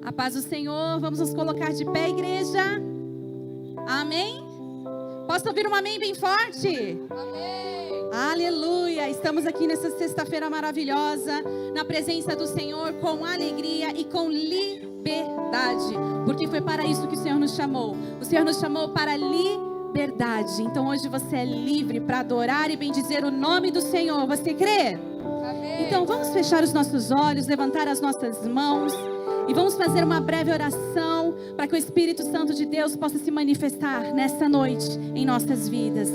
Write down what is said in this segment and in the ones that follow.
A paz do Senhor, vamos nos colocar de pé, igreja. Amém? Posso ouvir um amém bem forte? Amém. Aleluia! Estamos aqui nessa sexta-feira maravilhosa, na presença do Senhor, com alegria e com liberdade, porque foi para isso que o Senhor nos chamou. O Senhor nos chamou para liberdade. Então hoje você é livre para adorar e bendizer o nome do Senhor. Você crê? Amém. Então vamos fechar os nossos olhos, levantar as nossas mãos e vamos fazer uma breve oração para que o Espírito Santo de Deus possa se manifestar nessa noite em nossas vidas.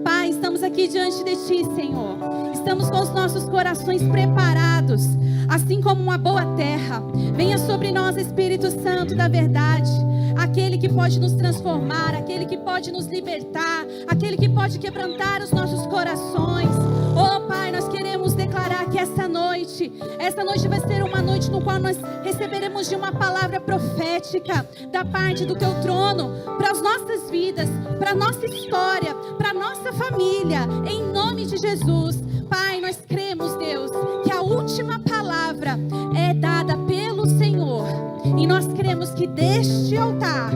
Pai, estamos aqui diante de Ti, Senhor. Estamos com os nossos corações preparados, assim como uma boa terra. Venha sobre nós, Espírito Santo da verdade, aquele que pode nos transformar, aquele que pode nos libertar, aquele que pode quebrantar os nossos corações. Oh Pai, nós queremos declarar que essa noite vai ser uma noite no qual nós receberemos de uma palavra profética da parte do Teu trono, para as nossas vidas, para a nossa história, para a nossa família, em nome de Jesus. Pai, nós cremos, Deus, que a última palavra é dada pelo Senhor, e nós cremos que deste altar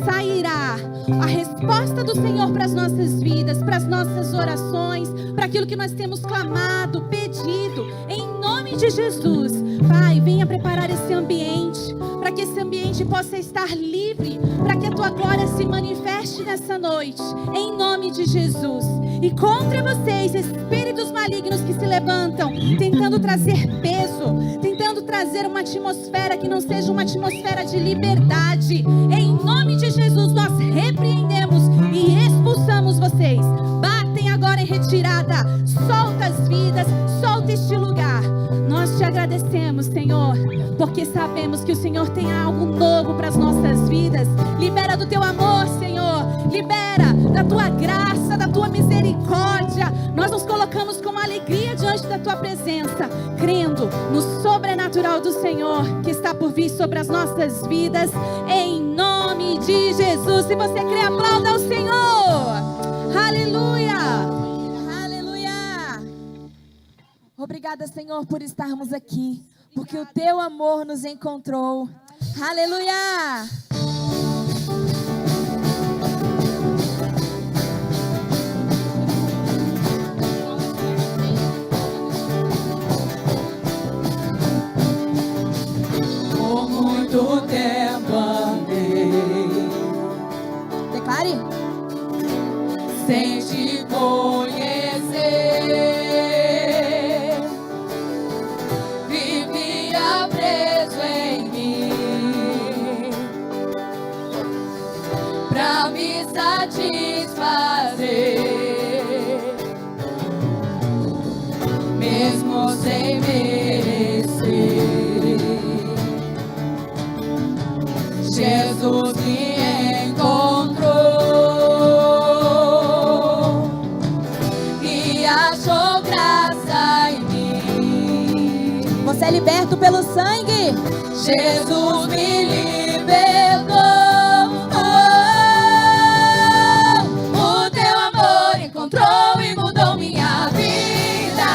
sairá a resposta do Senhor para as nossas vidas, para as nossas orações, para aquilo que nós temos clamado, pedido, em nome de Jesus. Pai, venha preparar esse ambiente, para que esse ambiente possa estar livre, para que a Tua glória se manifeste nessa noite, em nome de Jesus. E contra vocês, espíritos malignos que se levantam, tentando trazer peso, tentando trazer uma atmosfera que não seja uma atmosfera de liberdade, em nome de Jesus nós repreendemos e expulsamos vocês. Batem agora em retirada, solta as vidas, solta este lugar. Nós Te agradecemos, Senhor, porque sabemos que o Senhor tem algo novo para as nossas vidas. Libera do Teu amor, Senhor, libera da Tua graça, da Tua misericórdia. Nós nos colocamos com alegria diante da Tua presença, crendo no sobrenatural do Senhor que está por vir sobre as nossas vidas, em nome de Jesus. Se você crê, aplauda ao Senhor. Aleluia. Aleluia. Obrigada, Senhor, por estarmos aqui, porque o Teu amor nos encontrou. Aleluia. Por muito tempo andei, Declare. sem Te conhecer, vivia preso em mim, pra me satisfazer, mesmo sem merecer. Jesus me encontrou e achou graça em mim. Você é liberto pelo sangue. Jesus me libertou. O Teu amor encontrou e mudou minha vida,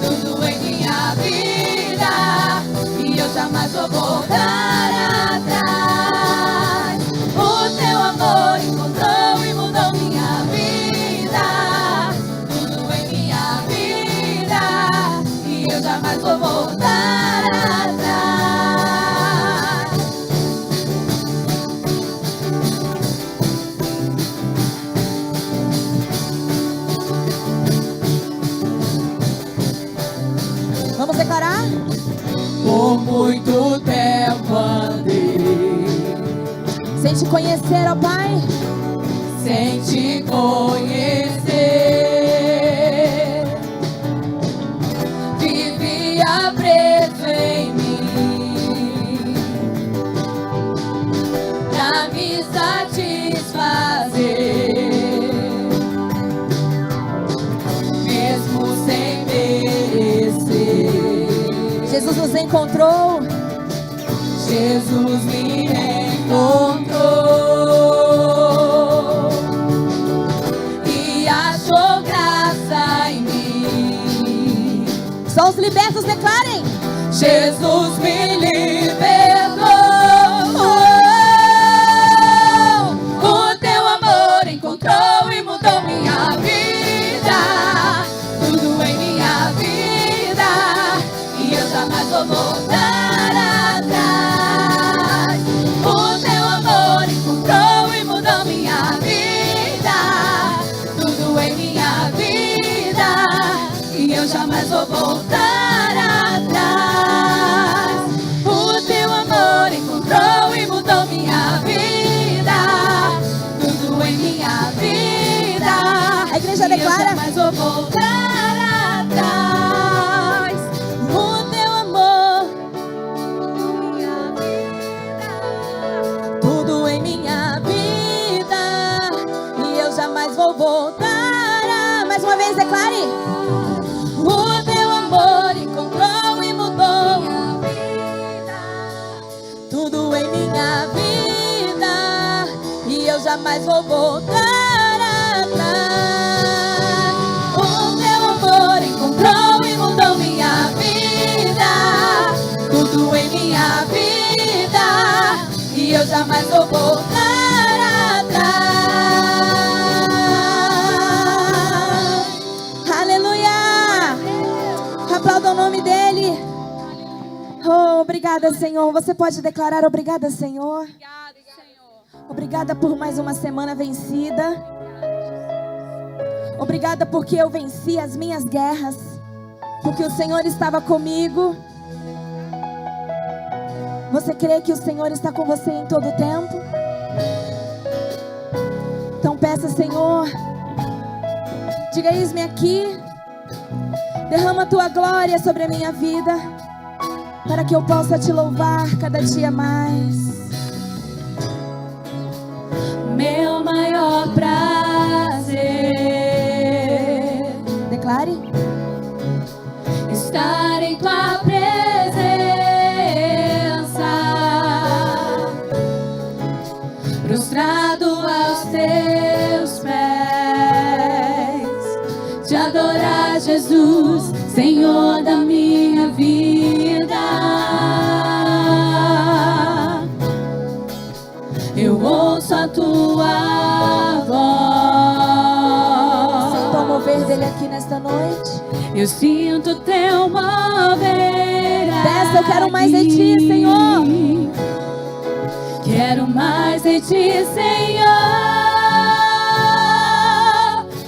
tudo em minha vida, e eu jamais vou voltar atrás. O Teu amor encontrou e mudou minha vida, tudo em minha vida, e eu jamais vou voltar atrás. Vamos declarar? Por muito tempo andei, Sem Te conhecer, ó Pai. sem Te conhecer, vivia preso em mim, pra me satisfazer, mesmo sem merecer. Jesus nos encontrou. Jesus me encontrou e achou graça em mim. Só os libertos declarem. Jesus me libertou. O teu amor encontrou e mudou minha vida, tudo em minha vida, e eu jamais vou voltar atrás. O teu amor encontrou e mudou minha vida, tudo em minha vida, e eu jamais vou voltar atrás. O teu amor encontrou e mudou minha vida, tudo em minha vida. A igreja declara. Eu jamais vou voltar atrás. O teu amor mudou minha vida, tudo em minha vida, e eu jamais vou voltar. Mais uma vez, declare. O teu amor encontrou e mudou minha vida, tudo em minha vida, e eu jamais vou voltar atrás. O teu amor encontrou e mudou minha vida, tudo em minha vida, e eu jamais vou voltar atrás. Aleluia. Aplauda o nome dele. Oh, obrigada, Senhor. Você pode declarar obrigada, Senhor. Obrigada por mais uma semana vencida. Obrigada porque eu venci as minhas guerras, porque o Senhor estava comigo. Você crê que o Senhor está com você em todo o tempo? Então peça, Senhor, diga: eis-me aqui, derrama a tua glória sobre a minha vida, para que eu possa te louvar cada dia mais. Meu maior prazer, Declare. estar em tua presença, prostrado aos teus pés, te adorar, Jesus, Senhor da minha vida. Eu ouço a tua voz. Sinta o mover dele aqui nesta noite. Eu sinto teu mover. Peça: eu quero mais de ti, Senhor. Quero mais de ti, Senhor.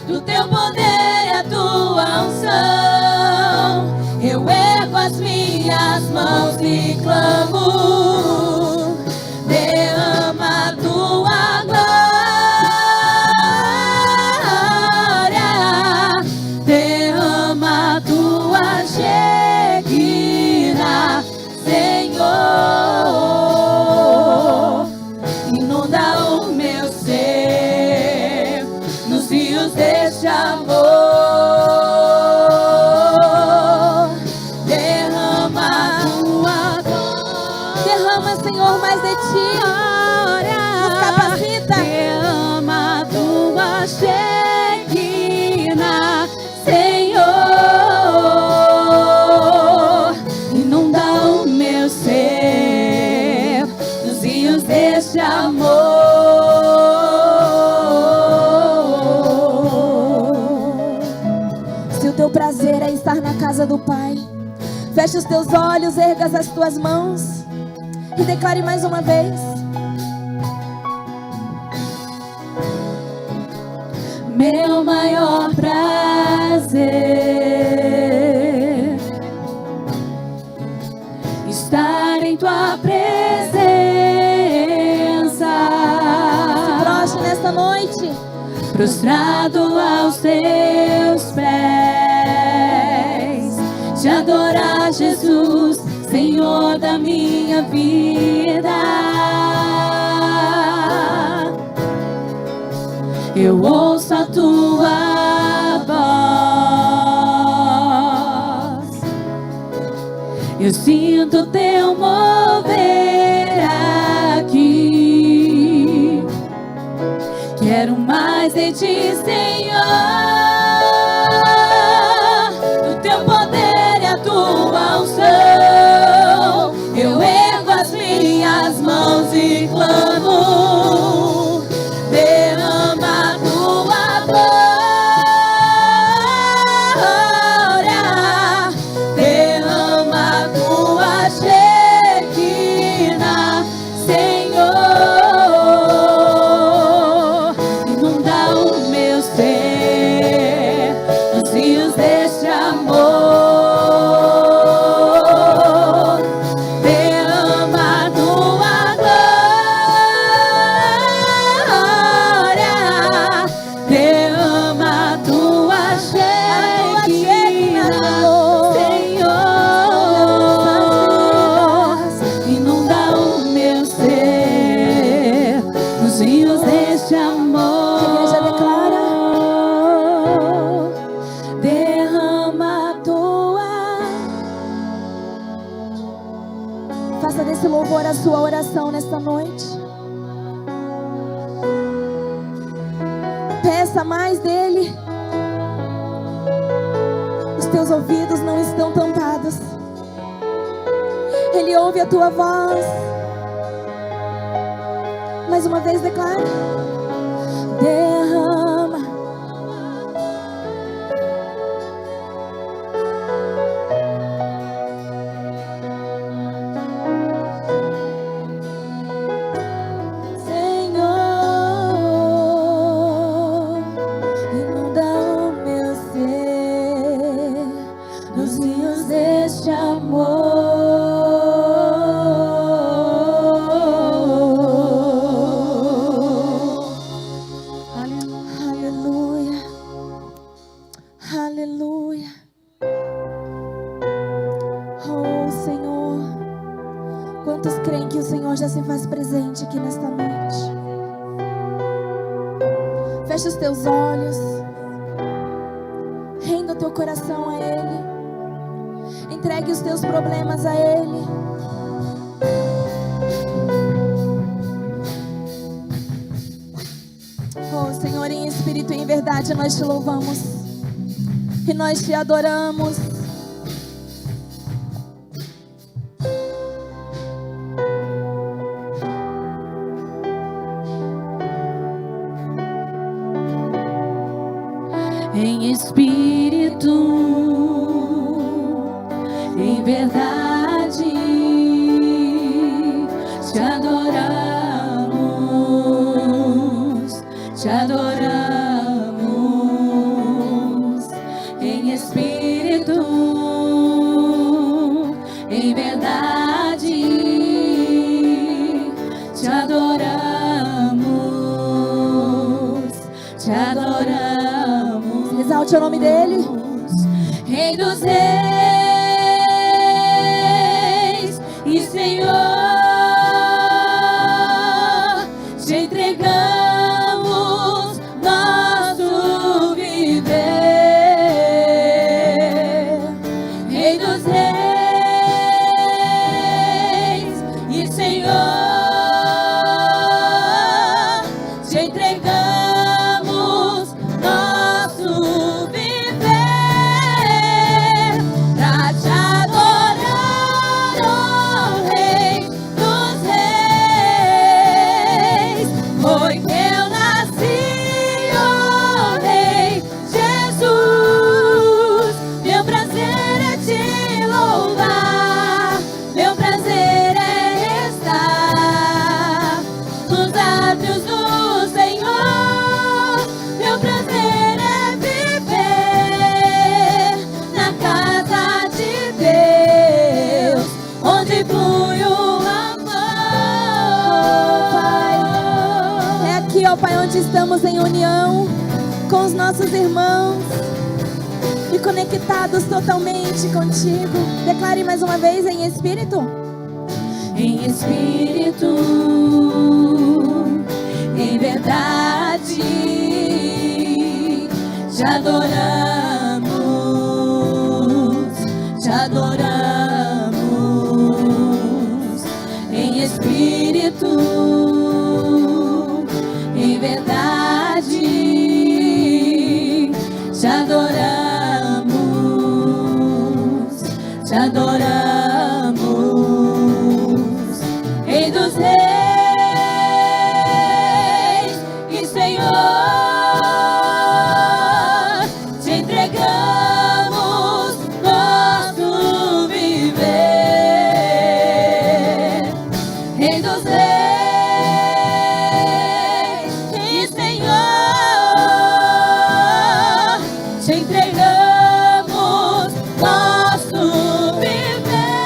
Do teu poder e a tua unção, eu ergo as minhas mãos e clamo: derrama a tua glória, derrama a tua Shekinah, Senhor. Inunda o meu ser nos rios deste amor. Derrama a tua glória, Derrama, Senhor, mais de ti. Nos capacita. derrama a tua Shekinah, Senhor. Inunda o meu ser nos rios deste amor. Se o teu prazer é estar na casa do Pai, feche os teus olhos, erga as tuas mãos e declare mais uma vez. Meu maior prazer, estar em tua presença. Prostre nesta noite. Prostrado aos teus pés, te adorar, Jesus, Senhor da minha vida. Eu ouço a tua voz, eu sinto teu mover aqui. Quero mais de ti, Senhor, do teu poder e a tua unção. faça desse louvor a sua oração nesta noite. Peça mais dele. Os teus ouvidos não estão tampados. Ele ouve a tua voz. Mais uma vez declara: derrama. Senhor, inunda o meu ser nos rios deste amor. Já se faz presente aqui nesta noite. Fecha os teus olhos. Renda o teu coração a Ele. Entregue os teus problemas a Ele. Oh Senhor, em espírito e em verdade nós te louvamos e nós te adoramos. Em espírito, em verdade, te adoramos, te adoramos. Em espírito, em verdade, te adoramos, te adoramos. Exalte o nome dele. Rei dos reis e Senhor, te entregamos nosso viver. Rei dos reis e Senhor, te entregamos nosso viver pra te adorar, ó Rei dos reis. Foi que eu nasci, ó Rei Jesus. Meu prazer é te louvar, meu prazer é estar nos átrios do Senhor. Meu prazer é viver na casa de Deus, onde flui o Pai, amor. é aqui, ó Pai, onde estamos em união com os nossos irmãos e conectados totalmente contigo. Declare mais uma vez: em espírito. Em espírito, em verdade, te adoramos, te adoramos. Em espírito, em verdade, te adoramos, te adoramos. Rei dos reis e Senhor, te entregamos nosso viver. Rei dos reis e Senhor, te entregamos nosso viver.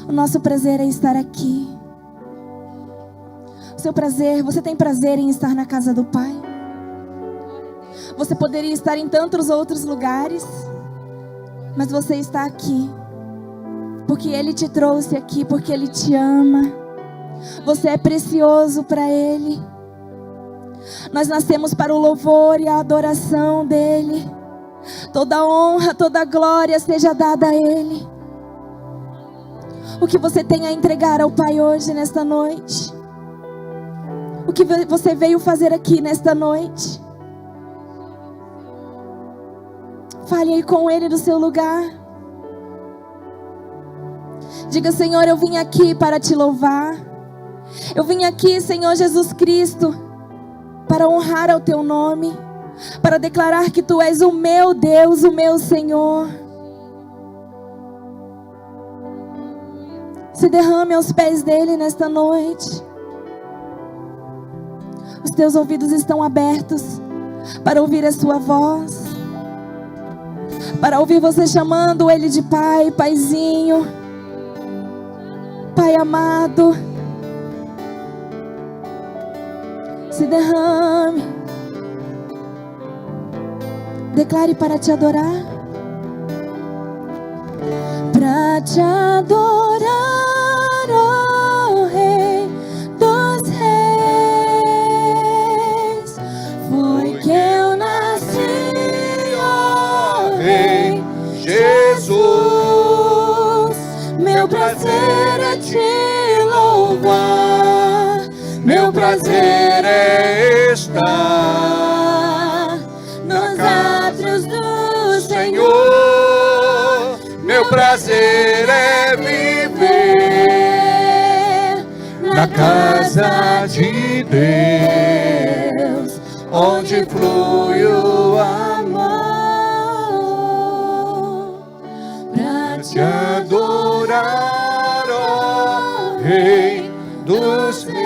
O nosso prazer é estar aqui. O seu prazer, você tem prazer em estar na casa do Pai? Você poderia estar em tantos outros lugares, mas você está aqui, porque Ele te trouxe aqui, porque Ele te ama. Você é precioso para Ele. Nós nascemos para o louvor e a adoração dEle. Toda honra, toda glória seja dada a Ele. O que você tem a entregar ao Pai hoje, nesta noite? O que você veio fazer aqui nesta noite? Fale aí com Ele do seu lugar. Diga: Senhor, eu vim aqui para te louvar. Eu vim aqui, Senhor Jesus Cristo, para honrar ao teu nome, para declarar que tu és o meu Deus, o meu Senhor. Se derrame aos pés dele nesta noite. Os teus ouvidos estão abertos para ouvir a sua voz, para ouvir você chamando ele de Pai, Paizinho, Pai amado. Se derrame, declare para te adorar, para te adorar, ó Rei dos Reis. Foi que eu nasci, ó Rei Jesus. Meu prazer é te louvar, Meu prazer é estar nos átrios do Senhor. Meu prazer é viver na casa de Deus, onde flui o amor, pra te adorar, ó Rei dos Reis.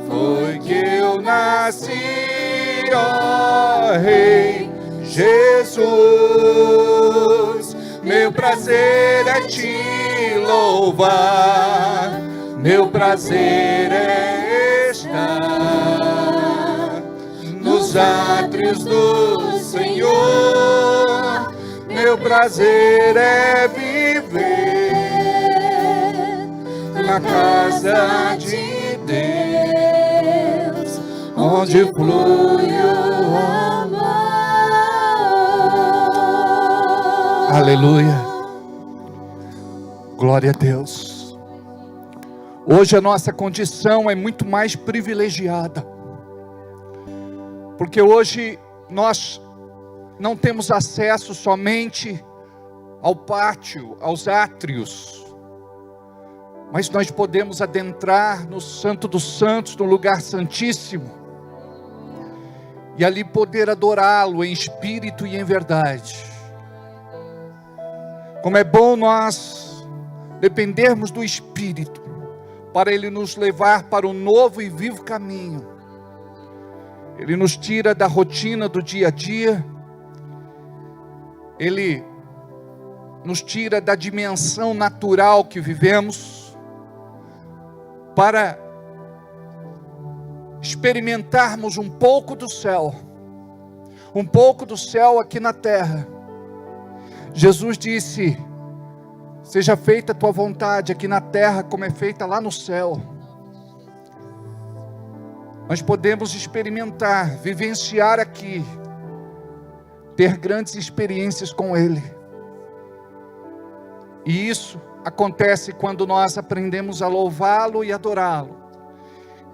Foi que eu nasci, ó Rei Jesus. Meu prazer é te louvar, meu prazer é estar nos átrios do Senhor. Meu prazer é viver na casa de Deus, onde flui o amor. Aleluia. Glória a Deus. Hoje a nossa condição é muito mais privilegiada, porque hoje nós não temos acesso somente ao pátio, aos átrios, mas nós podemos adentrar no Santo dos Santos, no lugar santíssimo, e ali poder adorá-lo em espírito e em verdade. Como é bom nós dependermos do Espírito, para Ele nos levar para um novo e vivo caminho. Ele nos tira da rotina do dia a dia, Ele nos tira da dimensão natural que vivemos, para experimentarmos um pouco do céu aqui na terra. Jesus disse: seja feita a tua vontade aqui na terra como é feita lá no céu. Nós podemos experimentar, vivenciar aqui, ter grandes experiências com Ele. E isso acontece quando nós aprendemos a louvá-lo e adorá-lo,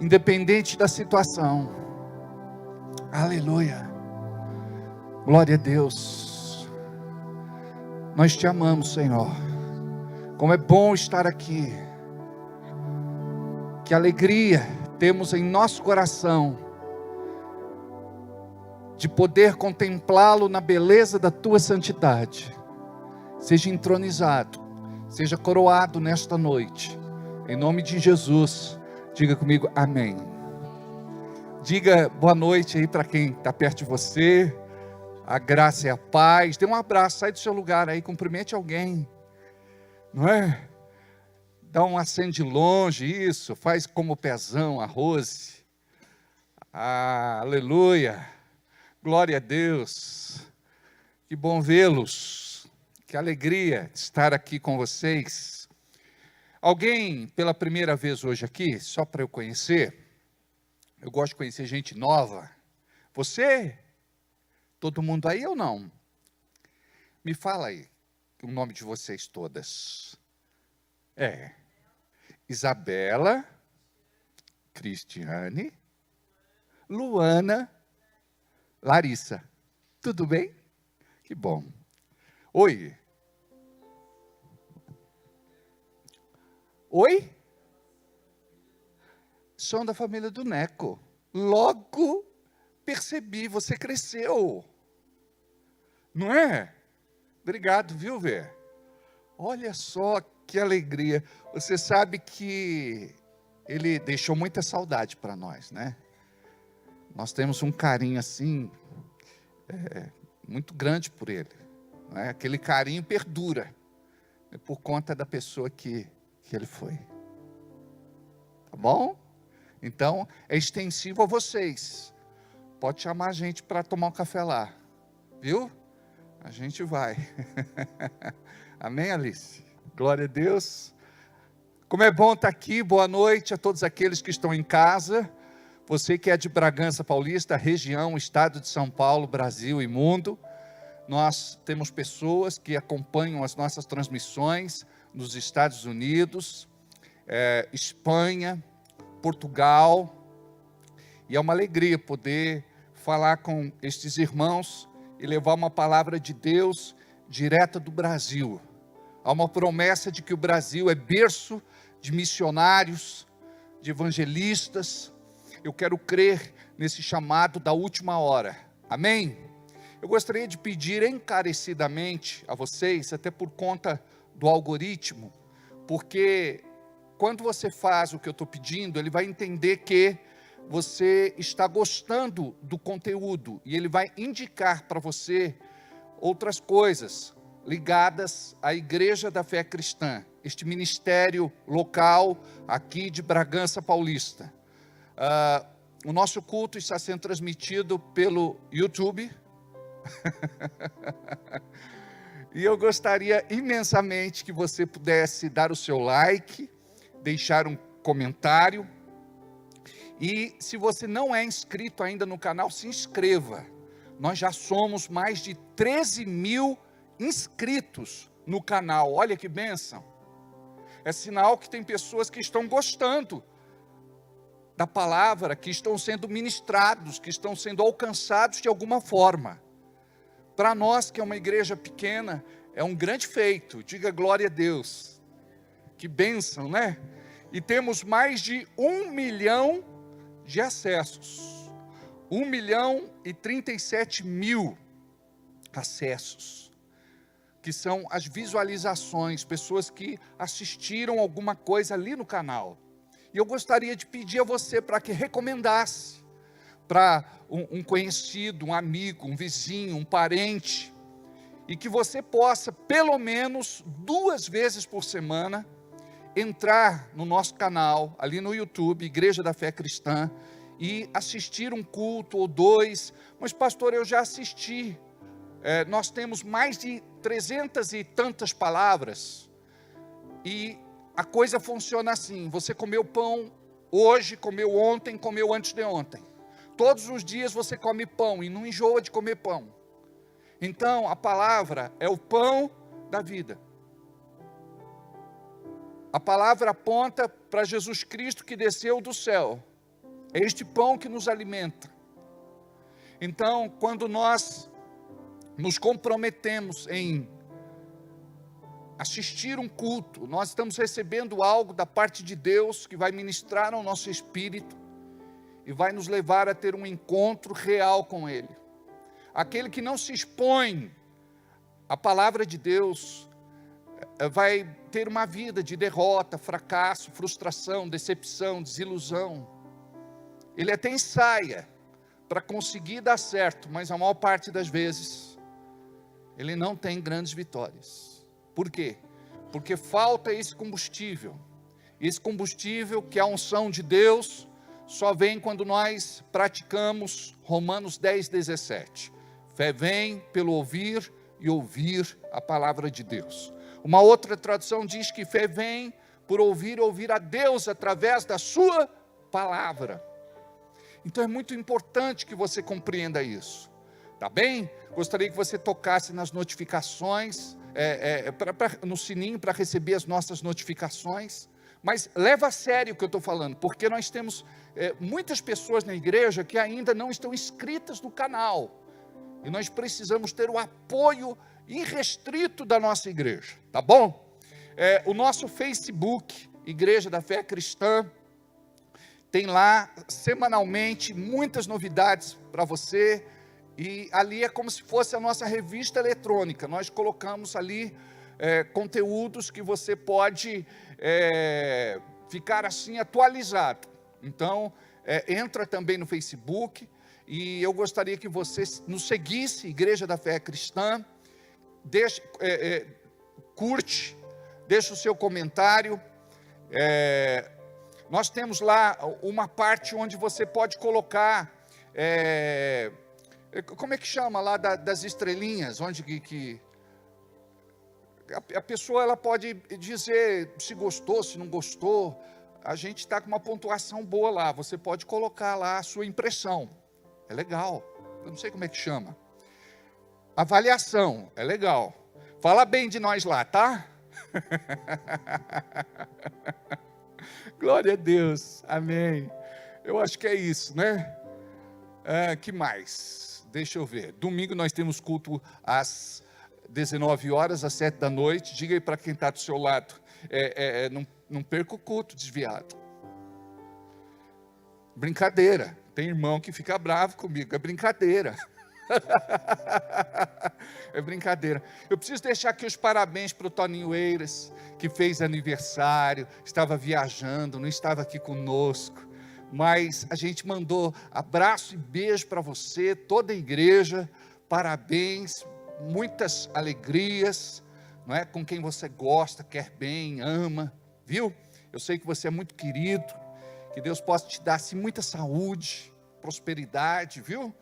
independente da situação. Aleluia. Glória a Deus. Nós te amamos, Senhor. Como é bom estar aqui. Que alegria temos em nosso coração de poder contemplá-lo na beleza da tua santidade. Seja entronizado, seja coroado nesta noite. Em nome de Jesus, diga comigo amém. Diga boa noite aí para quem está perto de você. A graça e a paz. Dê um abraço, sai do seu lugar aí, cumprimente alguém. não é? Dá um aceno de longe, isso, faz como pezão, a Rose. Ah, aleluia, glória a Deus, que bom vê-los, que alegria de estar aqui com vocês. Alguém pela primeira vez hoje aqui, só para eu conhecer, eu gosto de conhecer gente nova. Você? Todo mundo aí ou não? Me fala aí o nome de vocês todas. Isabela, Cristiane, Luana, Larissa. Tudo bem? Que bom. Oi. Oi? Sou da família do Neco. Logo percebi, você cresceu. Não é? Obrigado, viu, Vê? Olha só que alegria. Você sabe que ele deixou muita saudade para nós, né? Nós temos um carinho assim, muito grande por ele. Né? Aquele carinho perdura, por conta da pessoa que ele foi. Tá bom? Então, é extensivo a vocês. Pode chamar a gente para tomar um café lá. Viu? A gente vai. Amém, Alice? Glória a Deus. Como é bom estar aqui. Boa noite a todos aqueles que estão em casa. Você que é de Bragança Paulista, região, estado de São Paulo, Brasil e mundo. Nós temos pessoas que acompanham as nossas transmissões nos Estados Unidos, Espanha, Portugal. E é uma alegria poder falar com estes irmãos e levar uma palavra de Deus direta do Brasil. Há uma promessa de que o Brasil é berço de missionários, de evangelistas. Eu quero crer nesse chamado da última hora. Amém? Eu gostaria de pedir encarecidamente a vocês, até por conta do algoritmo, porque quando você faz o que eu estou pedindo, ele vai entender que você está gostando do conteúdo e ele vai indicar para você outras coisas ligadas à Igreja da Fé Cristã, este ministério local aqui de Bragança Paulista. O nosso culto está sendo transmitido pelo YouTube. E eu gostaria imensamente que você pudesse dar o seu like, deixar um comentário. E se você não é inscrito ainda no canal, se inscreva. Nós já somos mais de 13 mil inscritos no canal. Olha que bênção. É sinal que tem pessoas que estão gostando da palavra, que estão sendo ministrados, que estão sendo alcançados de alguma forma. Para nós, que é uma igreja pequena, é um grande feito. Diga glória a Deus. Que bênção, né? E temos mais de 1 milhão de acessos. 1.037.000 acessos. Que são as visualizações, pessoas que assistiram alguma coisa ali no canal. E eu gostaria de pedir a você para que recomendasse para um conhecido, um amigo, um vizinho, um parente, e que você possa, pelo menos 2 vezes por semana, entrar no nosso canal, ali no YouTube, Igreja da Fé Cristã, e assistir um culto ou 2. Mas pastor, eu já assisti. Nós temos mais de 300 e tantas palavras, e a coisa funciona assim: você comeu pão hoje, comeu ontem, comeu antes de ontem. Todos os dias você come pão e não enjoa de comer pão. Então a palavra é o pão da vida. A palavra aponta para Jesus Cristo que desceu do céu. É este pão que nos alimenta. Então, quando nós nos comprometemos em assistir um culto, nós estamos recebendo algo da parte de Deus que vai ministrar ao nosso espírito e vai nos levar a ter um encontro real com Ele. Aquele que não se expõe à palavra de Deus vai ter uma vida de derrota, fracasso, frustração, decepção, desilusão. Ele até ensaia para conseguir dar certo, mas a maior parte das vezes ele não tem grandes vitórias. Por quê? porque falta esse combustível. Esse combustível que é a unção de Deus só vem quando nós praticamos Romanos 10:17. Fé vem pelo ouvir e ouvir a palavra de Deus. Uma outra tradução diz que fé vem por ouvir a Deus através da sua palavra. Então é muito importante que você compreenda isso, tá bem? Gostaria que você tocasse nas notificações, no sininho para receber as nossas notificações, mas leva a sério o que eu estou falando, porque nós temos muitas pessoas na igreja que ainda não estão inscritas no canal, e nós precisamos ter o apoio irrestrito da nossa igreja, tá bom? O nosso Facebook, Igreja da Fé Cristã, tem lá semanalmente muitas novidades para você, e ali é como se fosse a nossa revista eletrônica. Nós colocamos ali conteúdos que você pode ficar assim atualizado. Então, entra também no Facebook, e eu gostaria que você nos seguisse, Igreja da Fé Cristã, curte, deixa o seu comentário. Nós temos lá uma parte onde você pode colocar, como é que chama lá das estrelinhas, onde que a pessoa ela pode dizer se gostou, se não gostou. A gente está com uma pontuação boa lá, você pode colocar lá a sua impressão, é legal, eu não sei como é que chama. Avaliação, é legal. Fala bem de nós lá, tá? Glória a Deus, amém. Eu acho que é isso, né? Que mais? Deixa eu ver. Domingo nós temos culto às 19 horas, às 7 da noite. Diga aí para quem está do seu lado. Não perca o culto, desviado. Brincadeira. Tem irmão que fica bravo comigo. É brincadeira. É brincadeira. Eu preciso deixar aqui os parabéns para o Toninho Eiras, que fez aniversário, estava viajando, não estava aqui conosco, mas a gente mandou abraço e beijo para você, toda a igreja, parabéns, muitas alegrias, não é? Com quem você gosta, quer bem, ama, viu? Eu sei que você é muito querido, que Deus possa te dar assim, muita saúde, prosperidade, viu?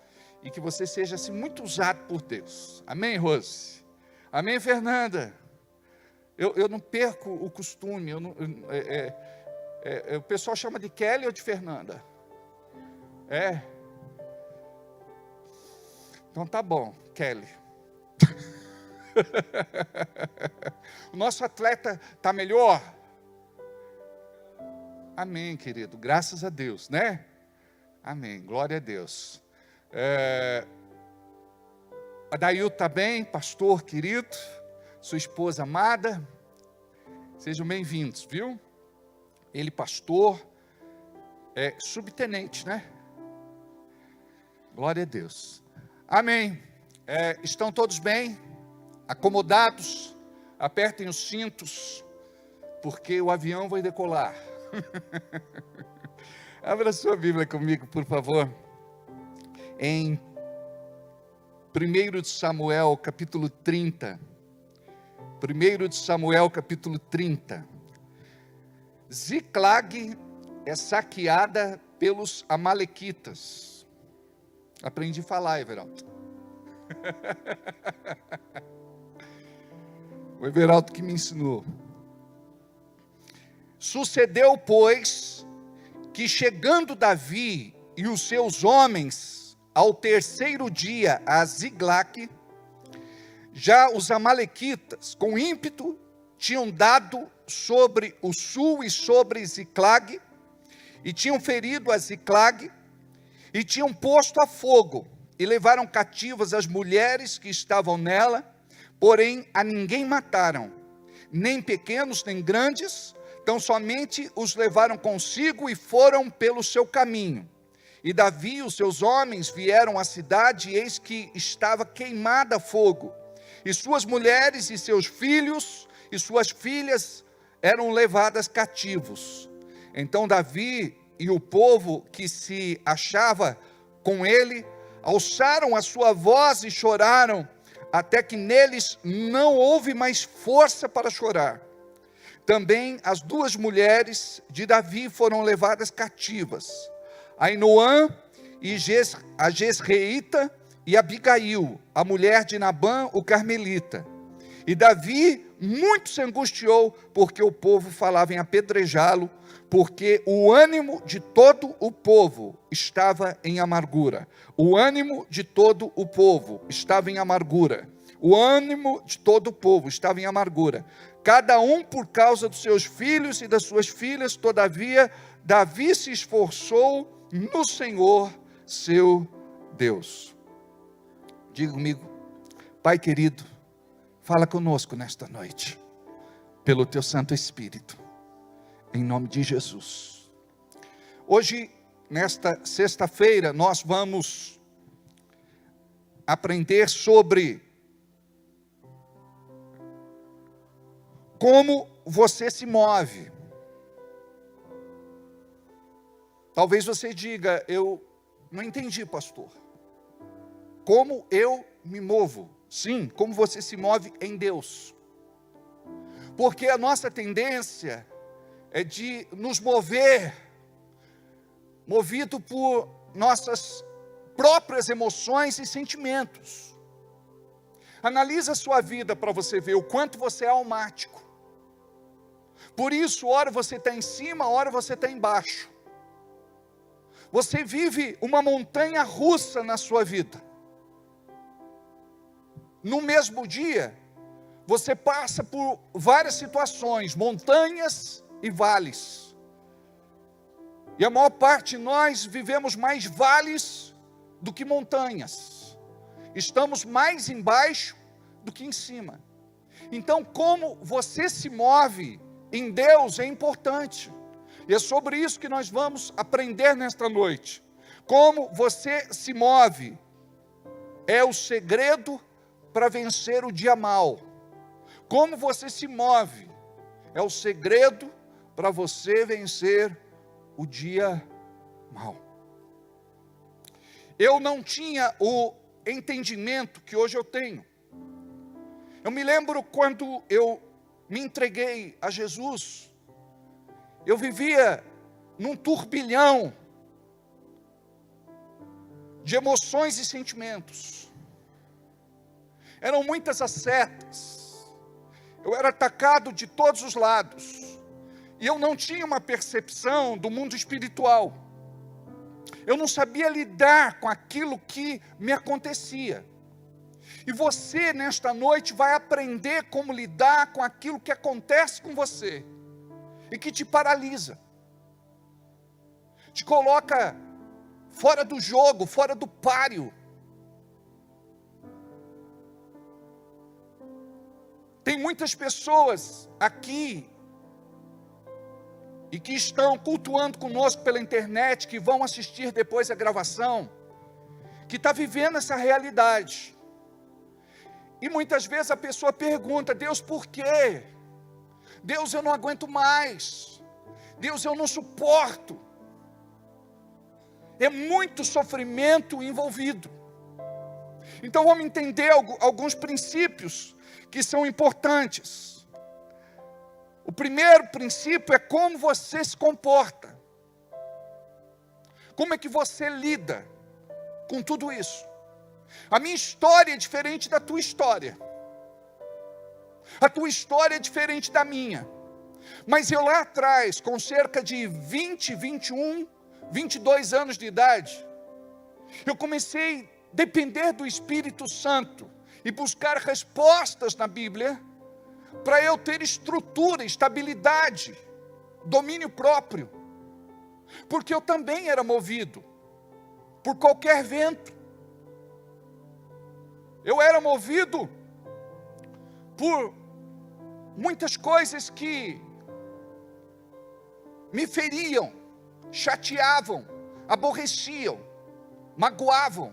E que você seja assim, muito usado por Deus. Amém, Rose? Amém, Fernanda? Eu não perco o costume. O pessoal chama de Kelly ou de Fernanda? Então tá bom, Kelly. O nosso atleta está melhor? Amém, querido. Graças a Deus, né? Amém. Glória a Deus. A Dail está bem, pastor querido, sua esposa amada, sejam bem-vindos, viu? Ele pastor, subtenente, né? Glória a Deus, amém. Estão todos bem, acomodados, apertem os cintos, porque o avião vai decolar. Abra sua Bíblia comigo, por favor. Em 1 de Samuel, capítulo 30. 1 de Samuel, capítulo 30. Ziclag é saqueada pelos amalequitas. Aprendi a falar, Everaldo. O Everaldo que me ensinou. Sucedeu, pois, que chegando Davi e os seus homens ao terceiro dia a Ziclag, já os amalequitas, com ímpeto, tinham dado sobre o sul e sobre Ziclag, e tinham ferido a Ziclag, e tinham posto a fogo, e levaram cativas as mulheres que estavam nela, porém a ninguém mataram, nem pequenos nem grandes, tão somente os levaram consigo e foram pelo seu caminho. E Davi e os seus homens vieram à cidade, e eis que estava queimada a fogo, e suas mulheres e seus filhos e suas filhas eram levadas cativos. Então Davi e o povo que se achava com ele alçaram a sua voz e choraram, até que neles não houve mais força para chorar. também as 2 mulheres de Davi foram levadas cativas, Ainoã e a Jezreelita e Abigail, a mulher de Nabã, o carmelita. E Davi muito se angustiou, porque o povo falava em apedrejá-lo, porque o ânimo de todo o povo estava em amargura. O ânimo de todo o povo estava em amargura. O ânimo de todo o povo estava em amargura. Cada um por causa dos seus filhos e das suas filhas. Todavia, Davi se esforçou no Senhor, seu Deus. Diga comigo: Pai querido, fala conosco nesta noite, pelo teu Santo Espírito, em nome de Jesus. Hoje, nesta sexta-feira, nós vamos aprender sobre como você se move. Talvez você diga: eu não entendi, pastor. Como eu me movo? Sim, como você se move em Deus. Porque a nossa tendência é de nos mover, movido por nossas próprias emoções e sentimentos. Analisa a sua vida para você ver o quanto você é almático. Por isso, ora você está em cima, ora você está embaixo. Você vive uma montanha russa na sua vida. No mesmo dia, você passa por várias situações, montanhas e vales. E a maior parte de nós vivemos mais vales do que montanhas. Estamos mais embaixo do que em cima. Então, como você se move em Deus é importante. E é sobre isso que nós vamos aprender nesta noite. Como você se move é o segredo para vencer o dia mau. Como você se move é o segredo para você vencer o dia mau. Eu não tinha o entendimento que hoje eu tenho. Eu me lembro quando eu me entreguei a Jesus, eu vivia num turbilhão de emoções e sentimentos. Eram muitas as setas. Eu era atacado de todos os lados. E eu não tinha uma percepção do mundo espiritual. Eu não sabia lidar com aquilo que me acontecia. E você, nesta noite, vai aprender como lidar com aquilo que acontece com você. E que te paralisa. Te coloca fora do jogo, fora do páreo. Tem muitas pessoas aqui e que estão cultuando conosco pela internet, que vão assistir depois a gravação, que está vivendo essa realidade. E muitas vezes a pessoa pergunta: Deus, por quê? Deus, eu não aguento mais. Deus, eu não suporto. É muito sofrimento envolvido. Então vamos entender alguns princípios que são importantes. O primeiro princípio é como você se comporta. Como é que você lida com tudo isso? A minha história é diferente da tua história. A tua história é diferente da minha. Mas eu lá atrás, com cerca de 20, 21, 22 anos de idade, eu comecei a depender do Espírito Santo e buscar respostas na Bíblia, para eu ter estrutura, estabilidade, domínio próprio. Porque eu também era movido por qualquer vento. Eu era movido por muitas coisas que me feriam, chateavam, aborreciam, magoavam.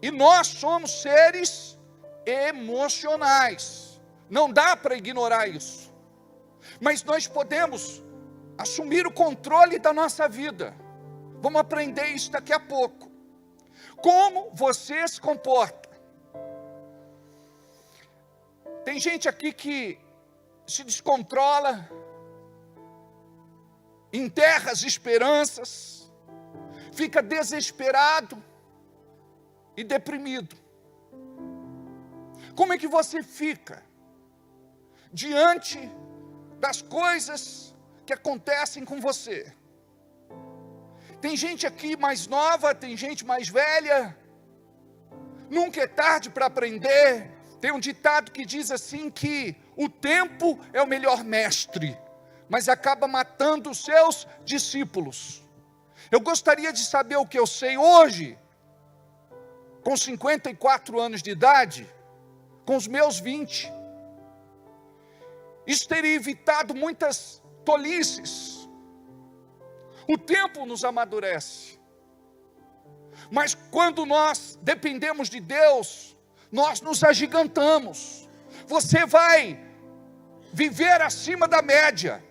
E nós somos seres emocionais. Não dá para ignorar isso. Mas nós podemos assumir o controle da nossa vida. Vamos aprender isso daqui a pouco. Como você se comporta? Tem gente aqui que se descontrola, enterra as esperanças, fica desesperado e deprimido. Como é que você fica diante das coisas que acontecem com você? Tem gente aqui mais nova, tem gente mais velha. Nunca é tarde para aprender. Tem um ditado que diz assim que o tempo é o melhor mestre, mas acaba matando os seus discípulos. Eu gostaria de saber o que eu sei hoje, com 54 anos de idade, com os meus 20. Isso teria evitado muitas tolices. O tempo nos amadurece. Mas quando nós dependemos de Deus, nós nos agigantamos. Você vai viver acima da média.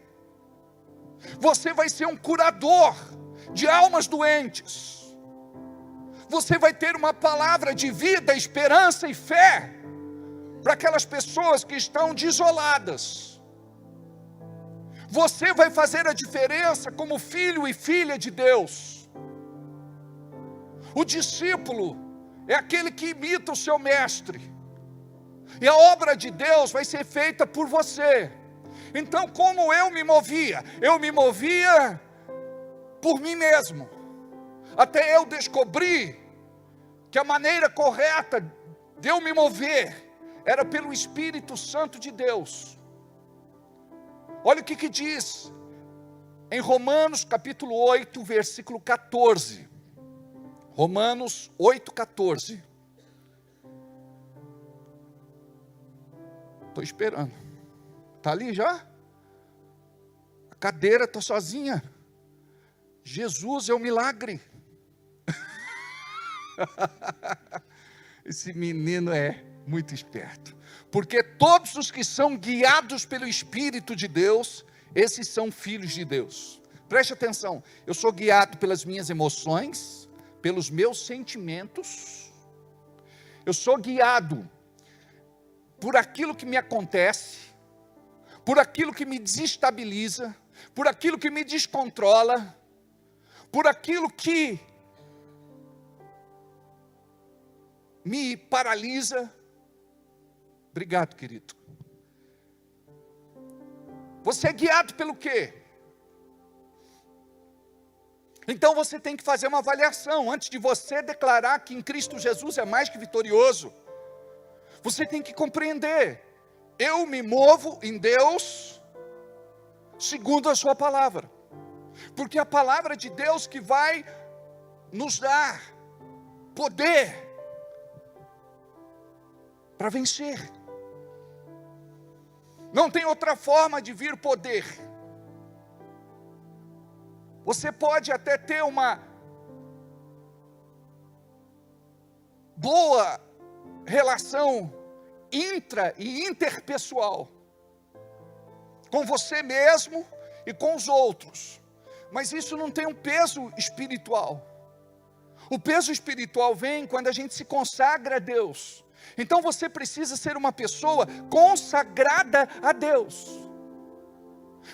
Você vai ser um curador de almas doentes. Você vai ter uma palavra de vida, esperança e fé para aquelas pessoas que estão desoladas. Você vai fazer a diferença como filho e filha de Deus. O discípulo é aquele que imita o seu mestre. E a obra de Deus vai ser feita por você. Então, como eu me movia? Eu me movia por mim mesmo. Até eu descobri que a maneira correta de eu me mover era pelo Espírito Santo de Deus. Olha o que diz em Romanos capítulo 8, versículo 14. Romanos 8, 14. Estou esperando. Está ali já? A cadeira está sozinha. Jesus é um milagre. Esse menino é muito esperto. Porque todos os que são guiados pelo Espírito de Deus, esses são filhos de Deus. Preste atenção, eu sou guiado pelas minhas emoções, pelos meus sentimentos. Eu sou guiado por aquilo que me acontece, por aquilo que me desestabiliza, por aquilo que me descontrola, por aquilo que me paralisa. Obrigado, querido. Você é guiado pelo quê? Então você tem que fazer uma avaliação antes de você declarar que em Cristo Jesus é mais que vitorioso. Você tem que compreender: eu me movo em Deus segundo a sua palavra, porque é a palavra de Deus que vai nos dar poder para vencer. Não tem outra forma de vir poder. Você pode até ter uma boa relação intra e interpessoal com você mesmo e com os outros, mas isso não tem um peso espiritual. O peso espiritual vem quando a gente se consagra a Deus. Então você precisa ser uma pessoa consagrada a Deus,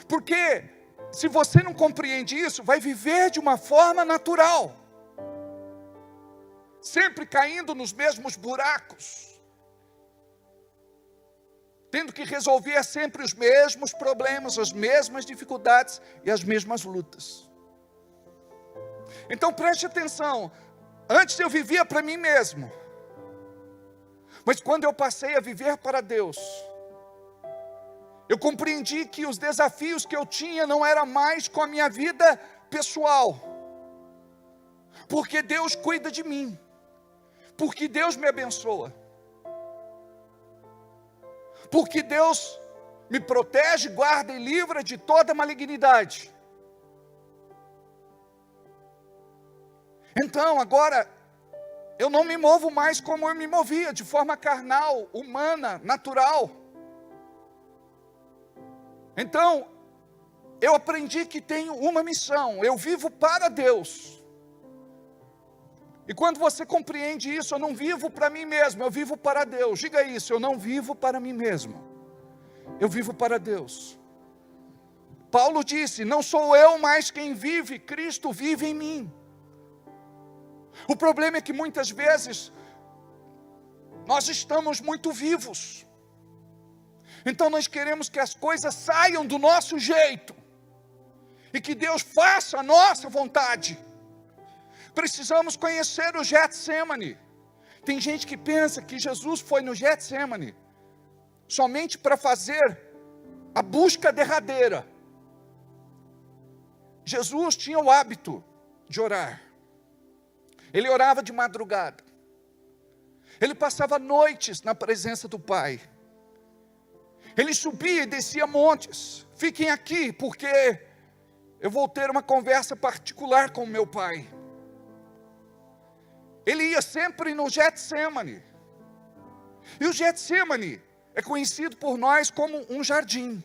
porque se você não compreende isso, vai viver de uma forma natural, sempre caindo nos mesmos buracos, tendo que resolver sempre os mesmos problemas, as mesmas dificuldades e as mesmas lutas. Então preste atenção, antes eu vivia para mim mesmo, mas quando eu passei a viver para Deus, eu compreendi que os desafios que eu tinha não eram mais com a minha vida pessoal, porque Deus cuida de mim, porque Deus me abençoa, porque Deus me protege, guarda e livra de toda malignidade. Então agora eu não me movo mais como eu me movia, de forma carnal, humana, natural. Então, eu aprendi que tenho uma missão, eu vivo para Deus. E quando você compreende isso, eu não vivo para mim mesmo, eu vivo para Deus. Diga isso, eu não vivo para mim mesmo, eu vivo para Deus. Paulo disse, não sou eu mais quem vive, Cristo vive em mim. O problema é que muitas vezes, nós estamos muito vivos. Então nós queremos que as coisas saiam do nosso jeito. E que Deus faça a nossa vontade. Precisamos conhecer o Getsemane. Tem gente que pensa que Jesus foi no Getsemane somente para fazer a busca derradeira. Jesus tinha o hábito de orar. Ele orava de madrugada. Ele passava noites na presença do Pai. Ele subia e descia montes. Fiquem aqui, porque eu vou ter uma conversa particular com o meu Pai. Ele ia sempre no Getsemane. E o Getsemane é conhecido por nós como um jardim.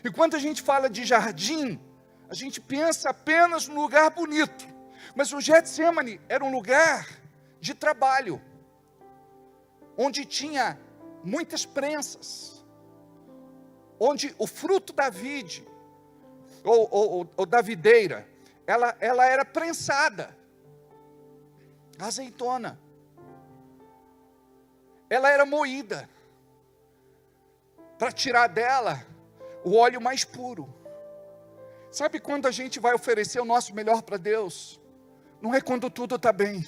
E quando a gente fala de jardim, a gente pensa apenas num lugar bonito. Mas o Getsemane era um lugar de trabalho, onde tinha muitas prensas, onde o fruto da vide, ou da videira, ela era prensada. A azeitona, ela era moída, para tirar dela o óleo mais puro. Sabe quando a gente vai oferecer o nosso melhor para Deus? Não é quando tudo está bem,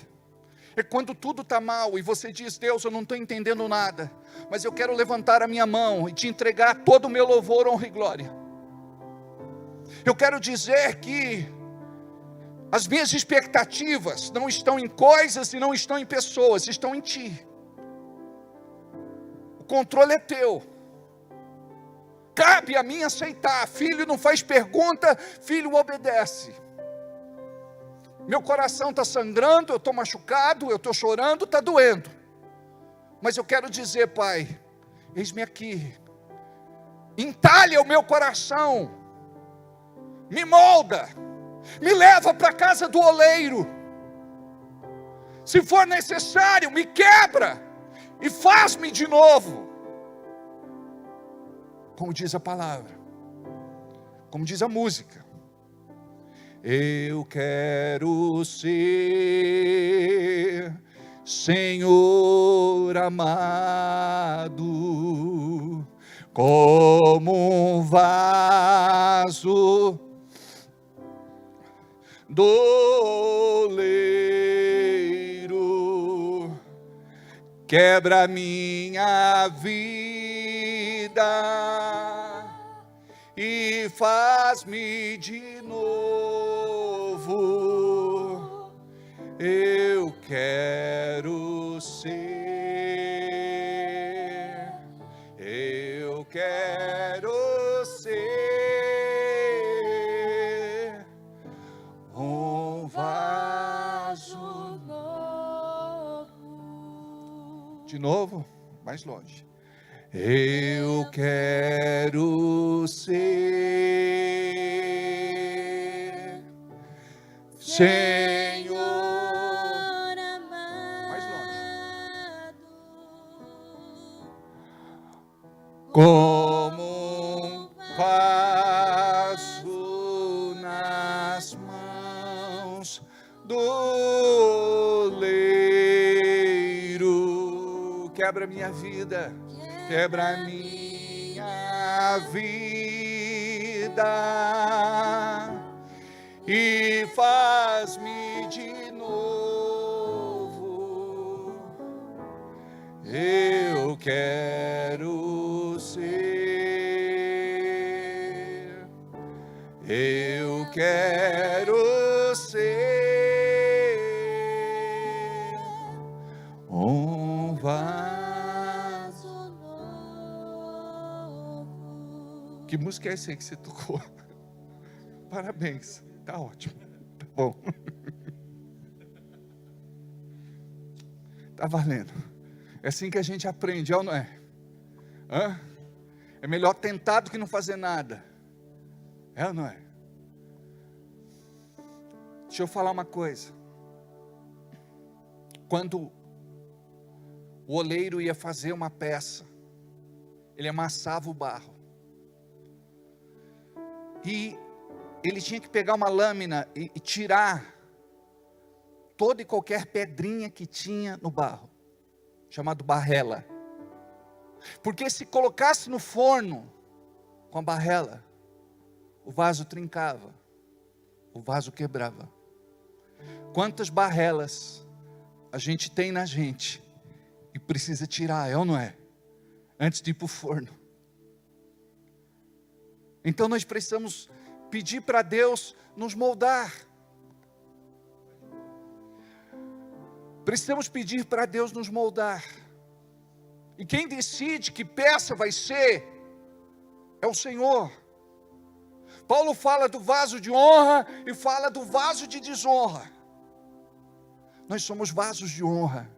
é quando tudo está mal, e você diz, Deus, eu não estou entendendo nada, mas eu quero levantar a minha mão, e te entregar todo o meu louvor, honra e glória. Eu quero dizer que as minhas expectativas não estão em coisas e não estão em pessoas, estão em Ti. O controle é Teu. Cabe a mim aceitar. Filho não faz pergunta, filho obedece. Meu coração está sangrando, eu estou machucado, eu estou chorando, está doendo. Mas eu quero dizer, Pai, eis-me aqui. Entalha o meu coração. Me molda. Me leva para a casa do oleiro. Se for necessário, me quebra e faz-me de novo. Como diz a palavra, como diz a música. Eu quero ser, Senhor amado, como um vaso do oleiro, quebra minha vida e faz-me de novo. Eu quero ser, eu quero ser um vaso novo. De novo, mais longe. Eu quero ser, Senhor amado, mais longe, como um vaso nas mãos do oleiro. Quebra minha vida. Quebra minha vida e faz-me de novo. Eu quero ser, eu quero ser um vaso. Que música é essa aí que você tocou? Parabéns, tá ótimo, tá bom. Tá valendo. É assim que a gente aprende, é ou não é? Hã? É melhor tentar do que não fazer nada. É ou não é? Deixa eu falar uma coisa. Quando o oleiro ia fazer uma peça, ele amassava o barro. E ele tinha que pegar uma lâmina e tirar toda e qualquer pedrinha que tinha no barro, chamado barrela. Porque se colocasse no forno com a barrela, o vaso trincava, o vaso quebrava. Quantas barrelas a gente tem na gente e precisa tirar, é ou não é? Antes de ir para o forno. Então nós precisamos pedir para Deus nos moldar. Precisamos pedir para Deus nos moldar. E quem decide que peça vai ser, é o Senhor. Paulo fala do vaso de honra e fala do vaso de desonra. Nós somos vasos de honra.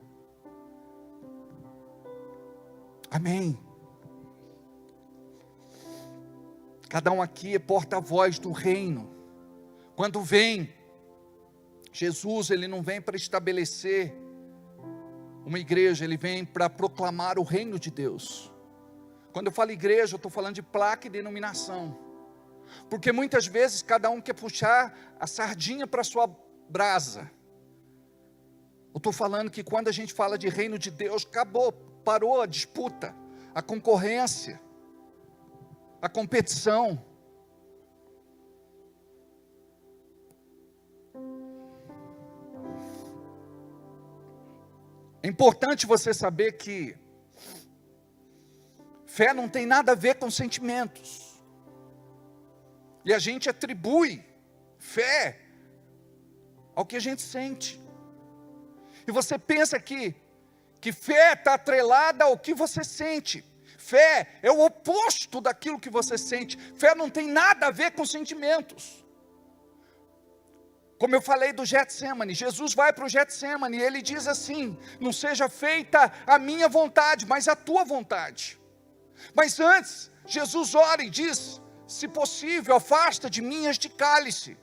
Amém. Cada um aqui é porta-voz do reino. Quando vem Jesus, ele não vem para estabelecer uma igreja, ele vem para proclamar o reino de Deus. Quando eu falo igreja, eu estou falando de placa e denominação. Porque muitas vezes cada um quer puxar a sardinha para a sua brasa. Eu estou falando que quando a gente fala de reino de Deus, acabou, parou a disputa, a concorrência, a competição. É importante você saber que fé não tem nada a ver com sentimentos. E a gente atribui fé ao que a gente sente. E você pensa que fé está atrelada ao que você sente. Fé é o oposto daquilo que você sente. Fé não tem nada a ver com sentimentos. Como eu falei do Getsemane, Jesus vai para o Getsemane e ele diz assim: não seja feita a minha vontade, mas a tua vontade. Mas antes, Jesus ora e diz: se possível, afasta de mim este cálice.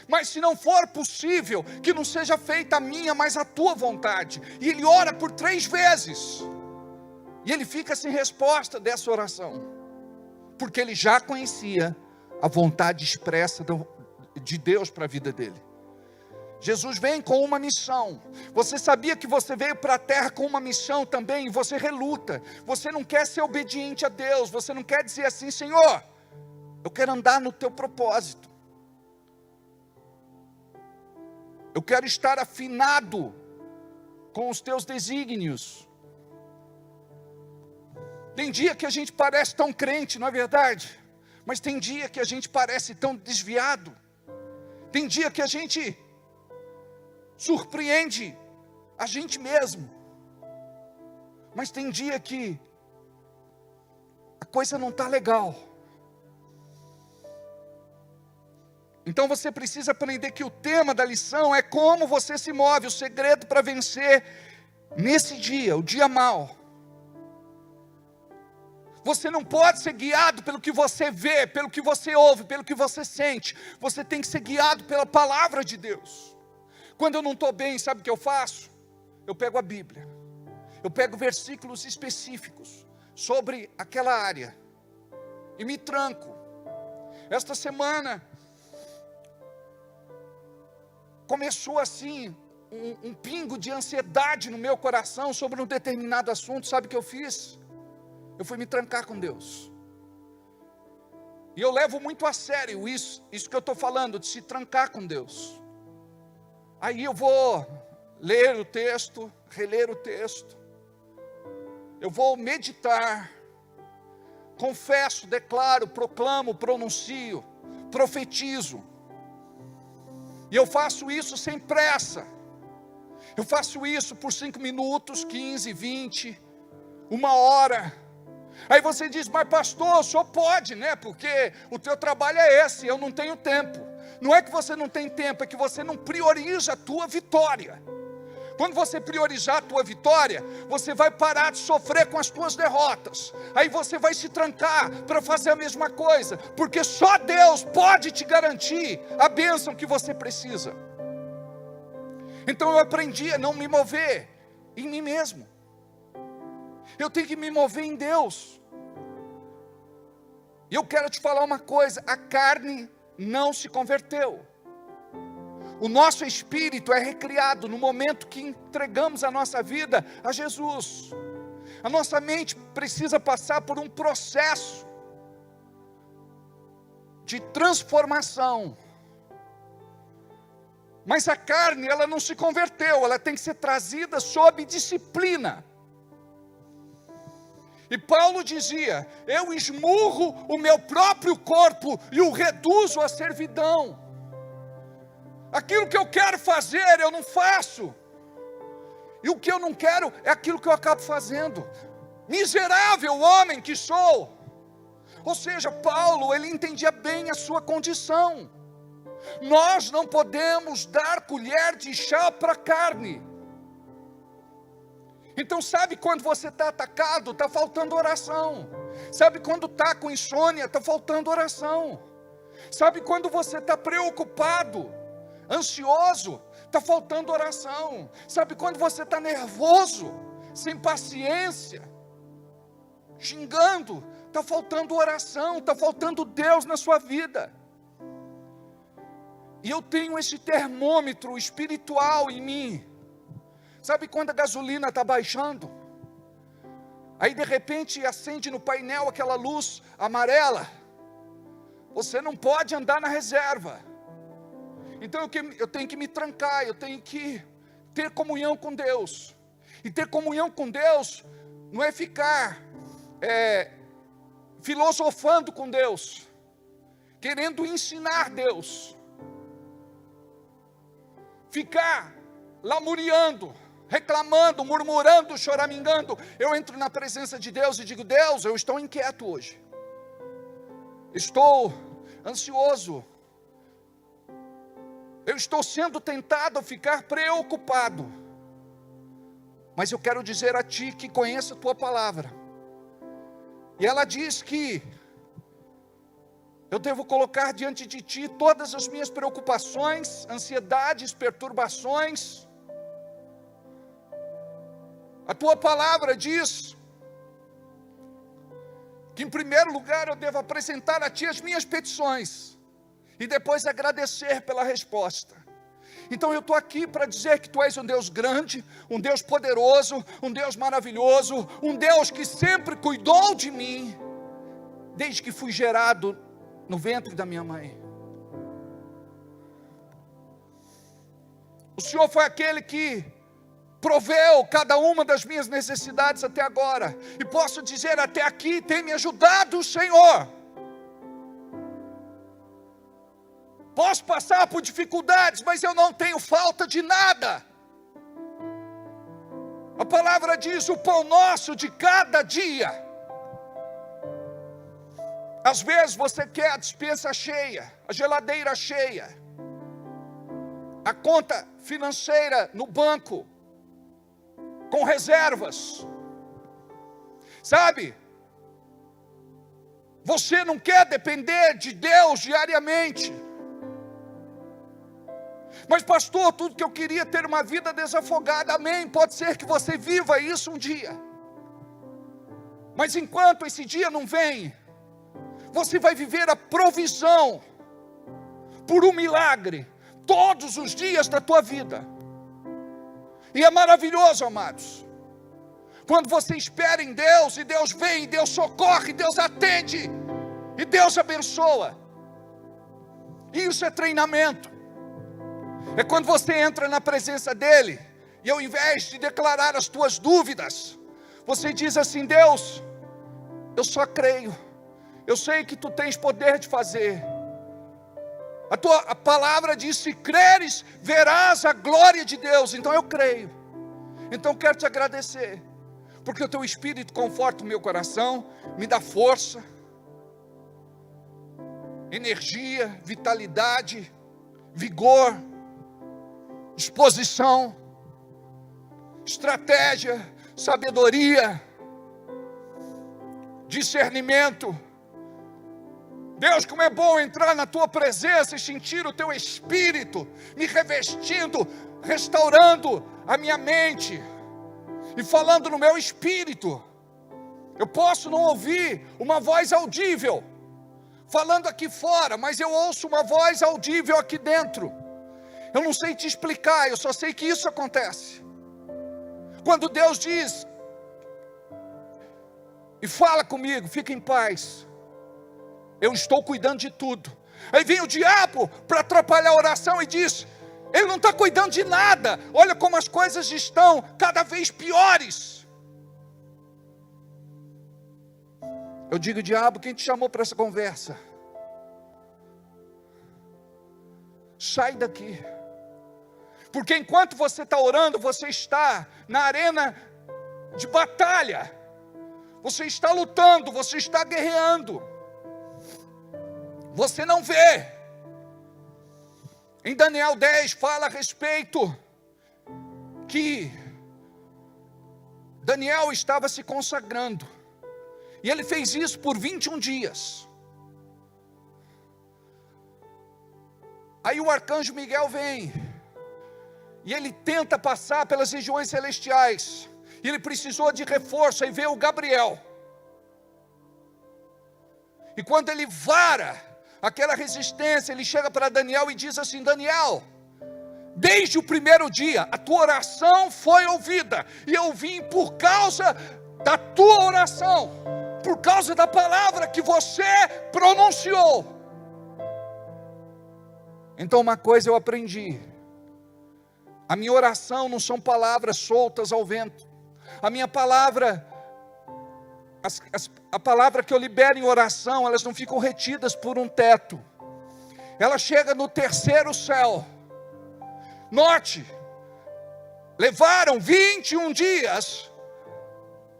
Mas se não for possível, que não seja feita a minha, mas a tua vontade. E ele ora por 3 vezes. E ele fica sem resposta dessa oração. Porque ele já conhecia a vontade expressa de Deus para a vida dele. Jesus vem com uma missão. Você sabia que você veio para a terra com uma missão também? E você reluta. Você não quer ser obediente a Deus. Você não quer dizer assim: Senhor, eu quero andar no teu propósito. Eu quero estar afinado com os teus desígnios. Tem dia que a gente parece tão crente, não é verdade? Mas tem dia que a gente parece tão desviado. Tem dia que a gente surpreende a gente mesmo. Mas tem dia que a coisa não está legal. Então você precisa aprender que o tema da lição é como você se move, o segredo para vencer nesse dia, o dia mau. Você não pode ser guiado pelo que você vê, pelo que você ouve, pelo que você sente. Você tem que ser guiado pela palavra de Deus. Quando eu não estou bem, sabe o que eu faço? Eu pego a Bíblia. Eu pego versículos específicos sobre aquela área e me tranco. Esta semana começou assim, um pingo de ansiedade no meu coração sobre um determinado assunto. Sabe o que eu fiz? Eu fui me trancar com Deus. E eu levo muito a sério isso que eu estou falando, de se trancar com Deus. Aí eu vou ler o texto, reler o texto. Eu vou meditar. Confesso, declaro, proclamo, pronuncio, profetizo. E eu faço isso sem pressa. Eu faço isso por 5 minutos, 15, 20, 1 hora. Aí você diz: mas pastor, o senhor pode, né? Porque o teu trabalho é esse, eu não tenho tempo. Não é que você não tem tempo, é que você não prioriza a tua vitória. Quando você priorizar a tua vitória, você vai parar de sofrer com as tuas derrotas. Aí você vai se trancar para fazer a mesma coisa, porque só Deus pode te garantir a bênção que você precisa. Então eu aprendi a não me mover em mim mesmo. Eu tenho que me mover em Deus. E eu quero te falar uma coisa: a carne não se converteu. O nosso espírito é recriado no momento que entregamos a nossa vida a Jesus. A nossa mente precisa passar por um processo de transformação. Mas a carne, ela não se converteu, ela tem que ser trazida sob disciplina. E Paulo dizia: eu esmurro o meu próprio corpo e o reduzo à servidão. Aquilo que eu quero fazer, eu não faço. E o que eu não quero é aquilo que eu acabo fazendo. Miserável homem que sou. Ou seja, Paulo, ele entendia bem a sua condição. Nós não podemos dar colher de chá para a carne. Então sabe quando você está atacado, está faltando oração. Sabe quando está com insônia, está faltando oração. Sabe quando você está preocupado, ansioso, está faltando oração. Sabe quando você está nervoso, sem paciência, xingando, está faltando oração, está faltando Deus na sua vida. E eu tenho esse termômetro espiritual em mim. Sabe quando a gasolina está baixando? Aí de repente acende no painel aquela luz amarela. Você não pode andar na reserva. Então eu tenho que me trancar, eu tenho que ter comunhão com Deus. E ter comunhão com Deus não é ficar filosofando com Deus, querendo ensinar Deus, ficar lamuriando, reclamando, murmurando, choramingando. Eu entro na presença de Deus e digo: Deus, eu estou inquieto hoje, estou ansioso, eu estou sendo tentado a ficar preocupado, mas eu quero dizer a Ti que conheço a Tua palavra, e ela diz que eu devo colocar diante de Ti todas as minhas preocupações, ansiedades, perturbações. A Tua palavra diz que em primeiro lugar eu devo apresentar a Ti as minhas petições e depois agradecer pela resposta. Então eu estou aqui para dizer que Tu és um Deus grande, um Deus poderoso, um Deus maravilhoso, um Deus que sempre cuidou de mim, desde que fui gerado no ventre da minha mãe. O Senhor foi aquele que proveu cada uma das minhas necessidades até agora, e posso dizer, até aqui tem me ajudado o Senhor. Posso passar por dificuldades, mas eu não tenho falta de nada. A palavra diz: o pão nosso de cada dia. Às vezes você quer a despensa cheia, a geladeira cheia, a conta financeira no banco, com reservas. Sabe? Você não quer depender de Deus diariamente. Mas pastor, tudo que eu queria é ter uma vida desafogada. Amém, pode ser que você viva isso um dia. Mas enquanto esse dia não vem, você vai viver a provisão por um milagre todos os dias da tua vida. E é maravilhoso, amados, quando você espera em Deus, e Deus vem, e Deus socorre, Deus atende, e Deus abençoa. Isso é treinamento. É quando você entra na presença dEle, e ao invés de declarar as tuas dúvidas, você diz assim: Deus, eu só creio, eu sei que Tu tens poder de fazer. A palavra diz: se creres, verás a glória de Deus. Então eu creio. Então quero te agradecer, porque o Teu Espírito conforta o meu coração, me dá força, energia, vitalidade, vigor, disposição, estratégia, sabedoria, discernimento. Deus, como é bom entrar na Tua presença e sentir o Teu Espírito me revestindo, restaurando a minha mente e falando no meu espírito. Eu posso não ouvir uma voz audível, falando aqui fora, mas eu ouço uma voz audível aqui dentro. Eu não sei te explicar, eu só sei que isso acontece. Quando Deus diz e fala comigo, fica em paz, eu estou cuidando de tudo. Aí vem o diabo para atrapalhar a oração e diz: ele não está cuidando de nada, olha como as coisas estão cada vez piores. Eu digo: diabo, quem te chamou para essa conversa? Sai daqui. Porque enquanto você está orando, você está na arena de batalha. Você está lutando, você está guerreando. Você não vê. Em Daniel 10 fala a respeito que Daniel estava se consagrando. E ele fez isso por 21 dias. Aí o arcanjo Miguel vem. E ele tenta passar pelas regiões celestiais. E ele precisou de reforço. Aí veio o Gabriel. E quando ele vara aquela resistência, ele chega para Daniel e diz assim: Daniel, desde o primeiro dia, a tua oração foi ouvida. E eu vim por causa da tua oração. Por causa da palavra que você pronunciou. Então uma coisa eu aprendi. A minha oração não são palavras soltas ao vento. A minha palavra, a palavra que eu libero em oração, elas não ficam retidas por um teto. Ela chega no terceiro céu. Note, levaram 21 dias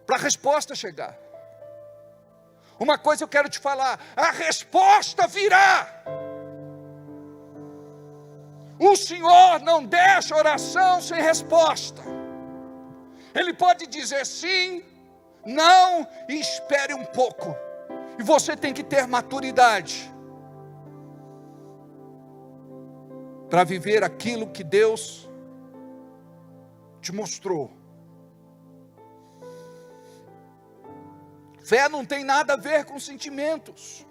para a resposta chegar. Uma coisa eu quero te falar: a resposta virá. O Senhor não deixa oração sem resposta. Ele pode dizer sim, não, e espere um pouco. E você tem que ter maturidade para viver aquilo que Deus te mostrou. Fé não tem nada a ver com sentimentos.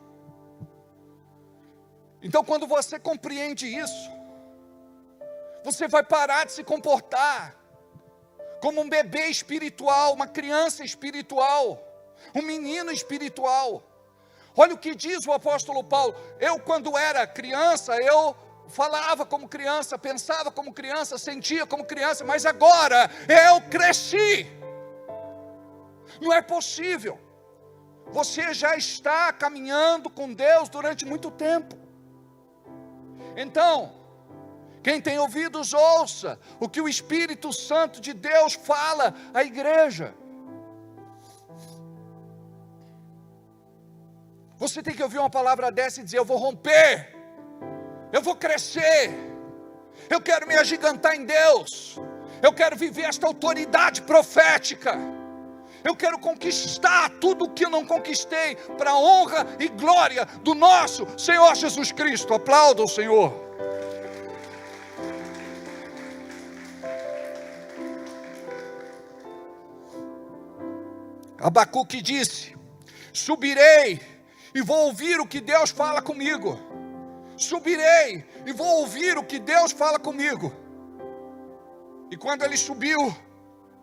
Então, quando você compreende isso, você vai parar de se comportar como um bebê espiritual, uma criança espiritual, um menino espiritual. Olha o que diz o apóstolo Paulo: eu, quando era criança, eu falava como criança, pensava como criança, sentia como criança, mas agora eu cresci. Não é possível. Você já está caminhando com Deus durante muito tempo. Então, quem tem ouvidos, ouça o que o Espírito Santo de Deus fala à igreja. Você tem que ouvir uma palavra dessa e dizer: eu vou romper, eu vou crescer, eu quero me agigantar em Deus, eu quero viver esta autoridade profética, eu quero conquistar tudo o que eu não conquistei, para a honra e glória do nosso Senhor Jesus Cristo. Aplauda o Senhor. Abacuque disse: subirei e vou ouvir o que Deus fala comigo. Subirei e vou ouvir o que Deus fala comigo. E quando ele subiu,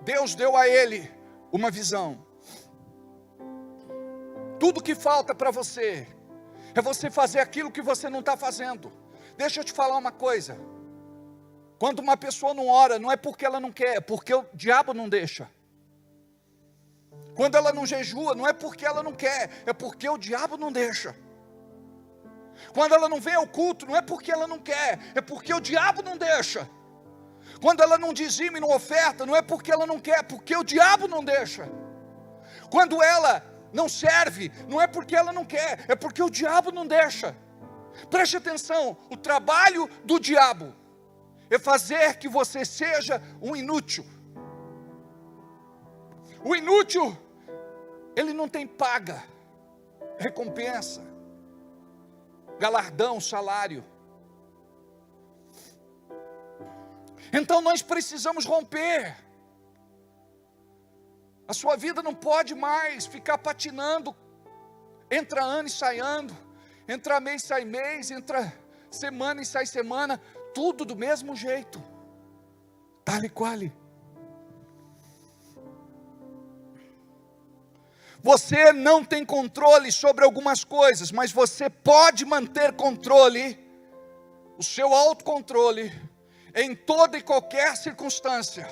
Deus deu a ele uma visão. Tudo que falta para você é você fazer aquilo que você não está fazendo. Deixa eu te falar uma coisa: quando uma pessoa não ora, não é porque ela não quer, é porque o diabo não deixa. Quando ela não jejua, não é porque ela não quer, é porque o diabo não deixa. Quando ela não vem ao culto, não é porque ela não quer, é porque o diabo não deixa. Quando ela não dizima e não oferta, não é porque ela não quer, é porque o diabo não deixa. Quando ela não serve, não é porque ela não quer, é porque o diabo não deixa. Preste atenção: o trabalho do diabo é fazer que você seja um inútil. O inútil, ele não tem paga, recompensa, galardão, salário. Então nós precisamos romper. A sua vida não pode mais ficar patinando, entra ano e sai ano, entra mês, sai mês, entra semana e sai semana, tudo do mesmo jeito, tal e qual. Você não tem controle sobre algumas coisas, mas você pode manter controle, o seu autocontrole, em toda e qualquer circunstância.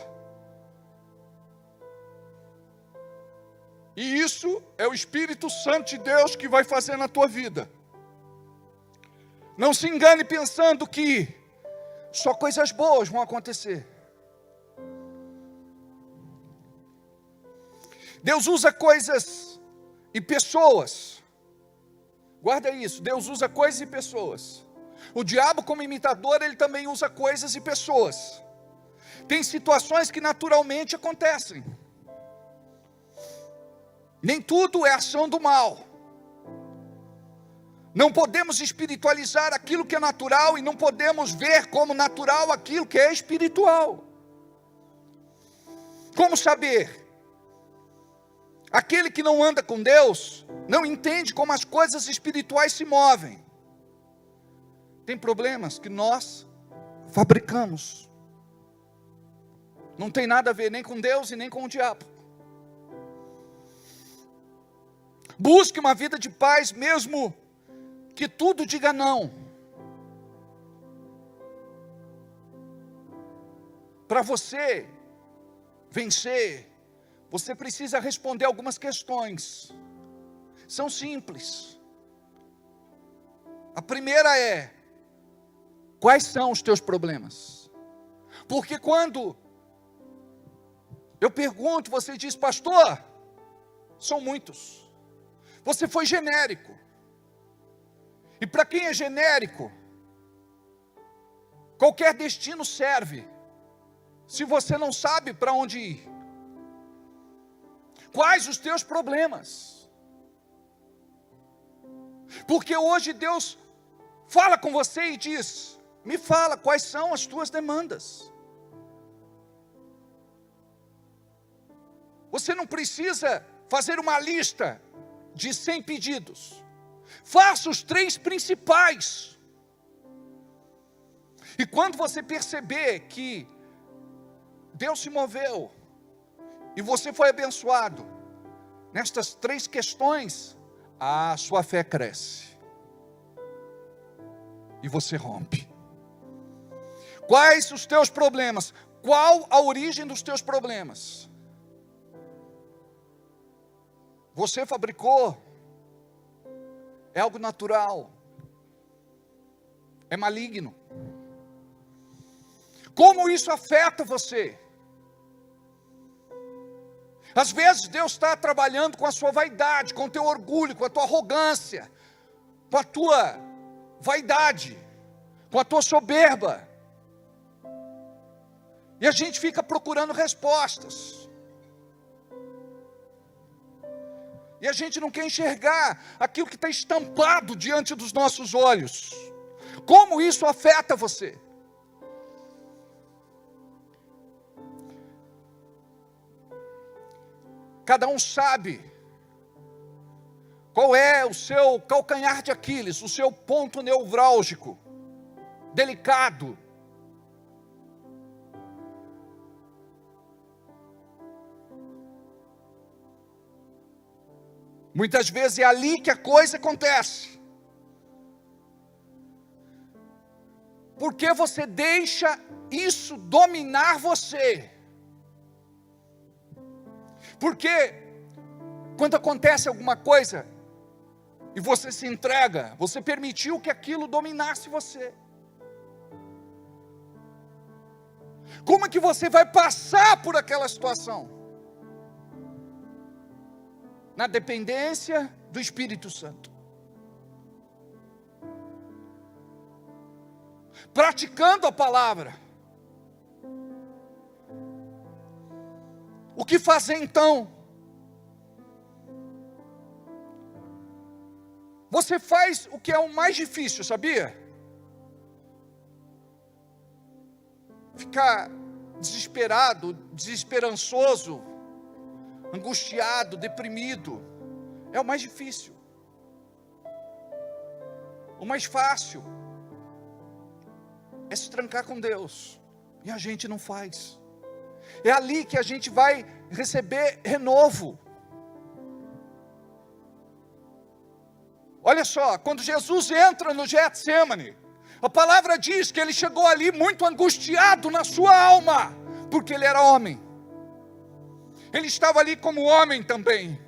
E isso é o Espírito Santo de Deus que vai fazer na tua vida. Não se engane pensando que só coisas boas vão acontecer. Deus usa coisas e pessoas. Guarda isso, Deus usa coisas e pessoas. O diabo, como imitador, ele também usa coisas e pessoas. Tem situações que naturalmente acontecem. Nem tudo é ação do mal. Não podemos espiritualizar aquilo que é natural e não podemos ver como natural aquilo que é espiritual. Como saber? Aquele que não anda com Deus não entende como as coisas espirituais se movem. Tem problemas que nós fabricamos. Não tem nada a ver nem com Deus e nem com o diabo. Busque uma vida de paz mesmo que tudo diga não. Para você vencer, você precisa responder algumas questões. São simples. A primeira é: quais são os teus problemas? Porque quando eu pergunto, você diz: pastor, são muitos. Você foi genérico. E para quem é genérico, qualquer destino serve, se você não sabe para onde ir. Quais os teus problemas? Porque hoje Deus fala com você e diz: me fala quais são as tuas demandas. Você não precisa fazer uma lista de 100 pedidos. Faça os 3 principais. E quando você perceber que Deus se moveu e você foi abençoado nestas 3 questões, a sua fé cresce e você rompe. Quais os teus problemas? Qual a origem dos teus problemas? Você fabricou? É algo natural? É maligno? Como isso afeta você? Às vezes Deus está trabalhando com a sua vaidade, com o teu orgulho, com a tua arrogância, com a tua vaidade, com a tua soberba. E a gente fica procurando respostas. E a gente não quer enxergar aquilo que está estampado diante dos nossos olhos. Como isso afeta você? Cada um sabe qual é o seu calcanhar de Aquiles, o seu ponto nevrálgico, delicado. Muitas vezes é ali que a coisa acontece. Porque você deixa isso dominar você. Porque quando acontece alguma coisa e você se entrega, você permitiu que aquilo dominasse você. Como é que você vai passar por aquela situação? Na dependência do Espírito Santo. Praticando a palavra. O que fazer então? Você faz o que é o mais difícil, sabia? Ficar desesperado, desesperançoso, angustiado, deprimido, é o mais difícil. O mais fácil é se trancar com Deus. E a gente não faz. É ali que a gente vai receber renovo. Olha só, quando Jesus entra no Getsêmani, a palavra diz que ele chegou ali muito angustiado na sua alma, porque ele era homem. Ele estava ali como homem também.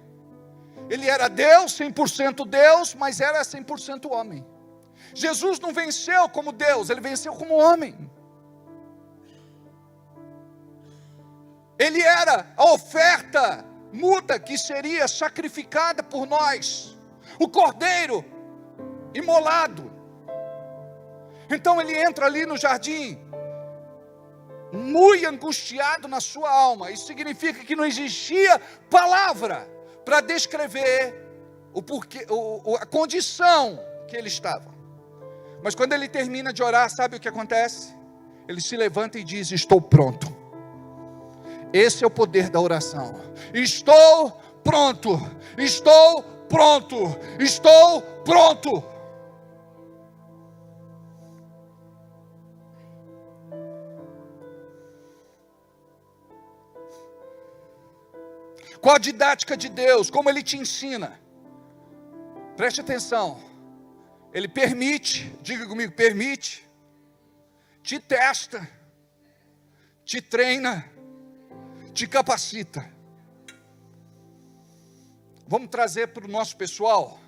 Ele era Deus, 100% Deus, mas era 100% homem. Jesus não venceu como Deus, ele venceu como homem. Ele era a oferta muda que seria sacrificada por nós. O cordeiro imolado. Então ele entra ali no jardim, muito angustiado na sua alma. Isso significa que não existia palavra para descrever o porquê, a condição que ele estava. Mas quando ele termina de orar, sabe o que acontece? Ele se levanta e diz: estou pronto. Esse é o poder da oração. Estou pronto, estou pronto, estou pronto. Qual a didática de Deus? Como Ele te ensina? Preste atenção. Ele permite, diga comigo, permite, te testa, te treina, te capacita. Vamos trazer para o nosso pessoal.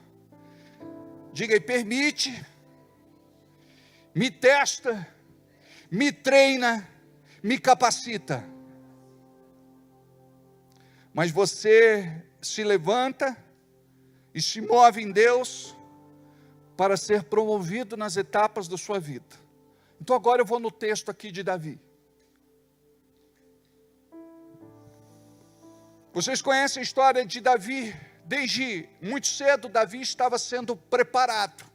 Diga aí: permite, me testa, me treina, me capacita. Mas você se levanta e se move em Deus para ser promovido nas etapas da sua vida. Então agora eu vou no texto aqui de Davi. Vocês conhecem a história de Davi? Desde muito cedo, Davi estava sendo preparado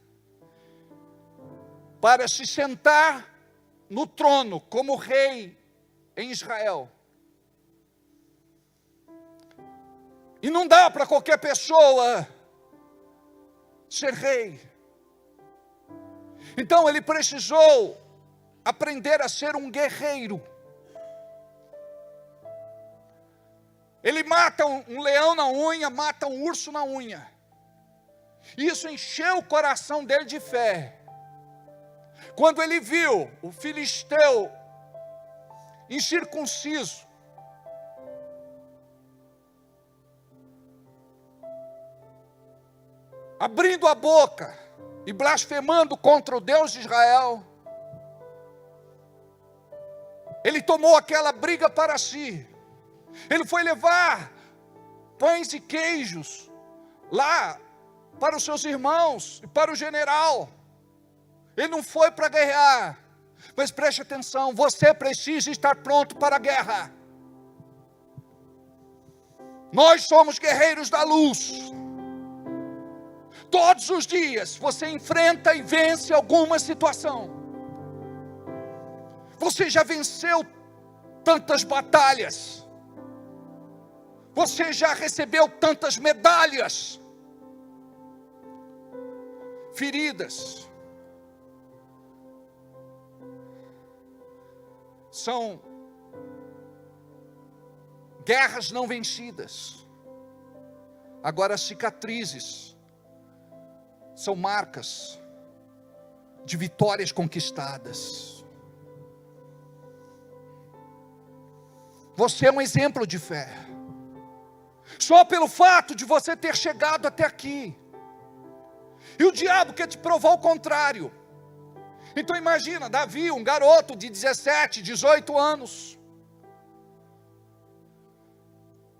para se sentar no trono como rei em Israel. E não dá para qualquer pessoa ser rei. Então ele precisou aprender a ser um guerreiro. Ele mata um leão na unha, mata um urso na unha. Isso encheu o coração dele de fé. Quando ele viu o filisteu incircunciso, abrindo a boca e blasfemando contra o Deus de Israel, ele tomou aquela briga para si. Ele foi levar pães e queijos lá para os seus irmãos e para o general. Ele não foi para guerrear. Mas preste atenção, você precisa estar pronto para a guerra. Nós somos guerreiros da luz. Todos os dias você enfrenta e vence alguma situação. Você já venceu tantas batalhas. Você já recebeu tantas medalhas. Feridas são guerras não vencidas. Agora, cicatrizes são marcas de vitórias conquistadas. Você é um exemplo de fé. Só pelo fato de você ter chegado até aqui. E o diabo quer te provar o contrário. Então imagina, Davi, um garoto de 17, 18 anos.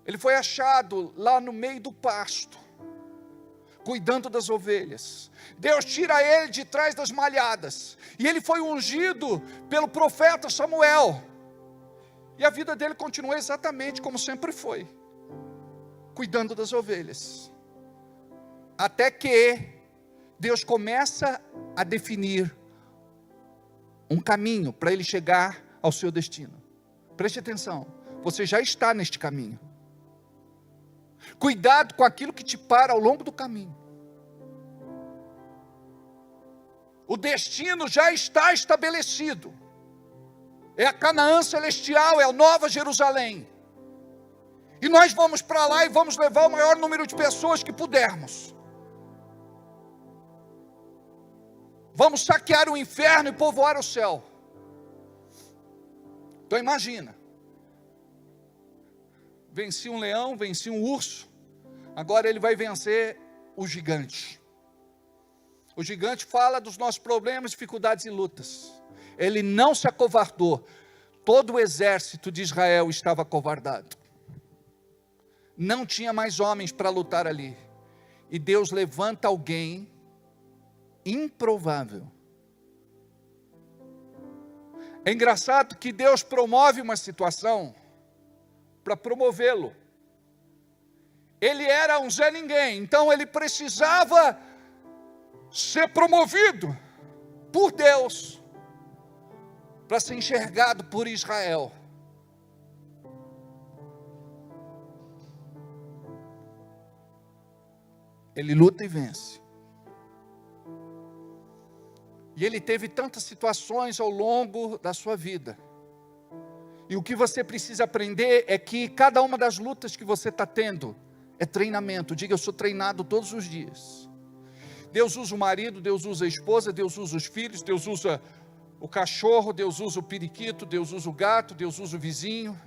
Ele foi achado lá no meio do pasto, cuidando das ovelhas. Deus tira ele de trás das malhadas. E ele foi ungido pelo profeta Samuel. E a vida dele continua exatamente como sempre foi. Cuidando das ovelhas. Até que Deus começa a definir um caminho para ele chegar ao seu destino. Preste atenção, você já está neste caminho. Cuidado com aquilo que te para ao longo do caminho. O destino já está estabelecido. É a Canaã celestial, é a Nova Jerusalém. E nós vamos para lá e vamos levar o maior número de pessoas que pudermos. Vamos saquear o inferno e povoar o céu. Então imagina. Venci um leão, venci um urso. Agora ele vai vencer o gigante. O gigante fala dos nossos problemas, dificuldades e lutas. Ele não se acovardou. Todo o exército de Israel estava acovardado. Não tinha mais homens para lutar ali. E Deus levanta alguém improvável. É engraçado que Deus promove uma situação para promovê-lo. Ele era um Zé Ninguém, então ele precisava ser promovido por Deus para ser enxergado por Israel. Ele luta e vence. E ele teve tantas situações ao longo da sua vida. E o que você precisa aprender é que cada uma das lutas que você está tendo é treinamento. Diga, eu sou treinado todos os dias. Deus usa o marido, Deus usa a esposa, Deus usa os filhos, Deus usa o cachorro, Deus usa o periquito, Deus usa o gato, Deus usa o vizinho,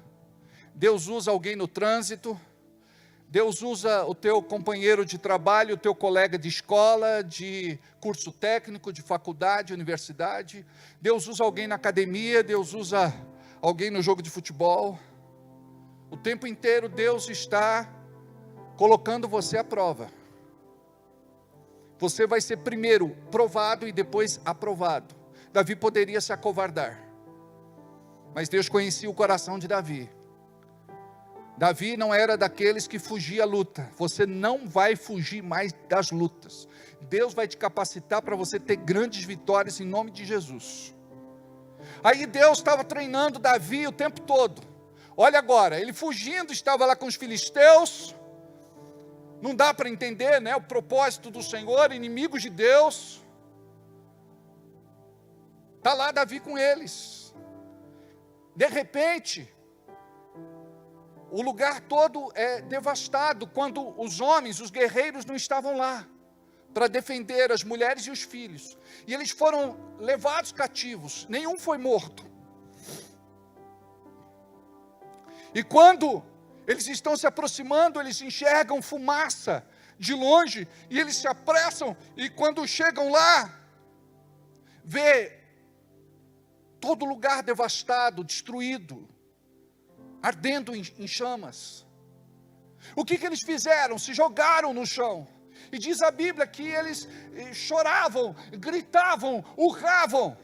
Deus usa alguém no trânsito, Deus usa o teu companheiro de trabalho, o teu colega de escola, de curso técnico, de faculdade, universidade. Deus usa alguém na academia, Deus usa alguém no jogo de futebol. O tempo inteiro Deus está colocando você à prova. Você vai ser primeiro provado e depois aprovado. Davi poderia se acovardar, mas Deus conhecia o coração de Davi. Davi não era daqueles que fugia à luta. Você não vai fugir mais das lutas. Deus vai te capacitar para você ter grandes vitórias em nome de Jesus. Aí Deus estava treinando Davi o tempo todo. Olha agora, ele fugindo, estava lá com os filisteus. Não dá para entender, né, o propósito do Senhor, inimigos de Deus. Está lá Davi com eles. De repente, o lugar todo é devastado, quando os homens, os guerreiros não estavam lá, para defender as mulheres e os filhos. E eles foram levados cativos, nenhum foi morto. E quando eles estão se aproximando, eles enxergam fumaça de longe, e eles se apressam, e quando chegam lá, vê todo lugar devastado, destruído, ardendo em chamas. O que eles fizeram? Se jogaram no chão. E diz a Bíblia que eles choravam, gritavam, urravam,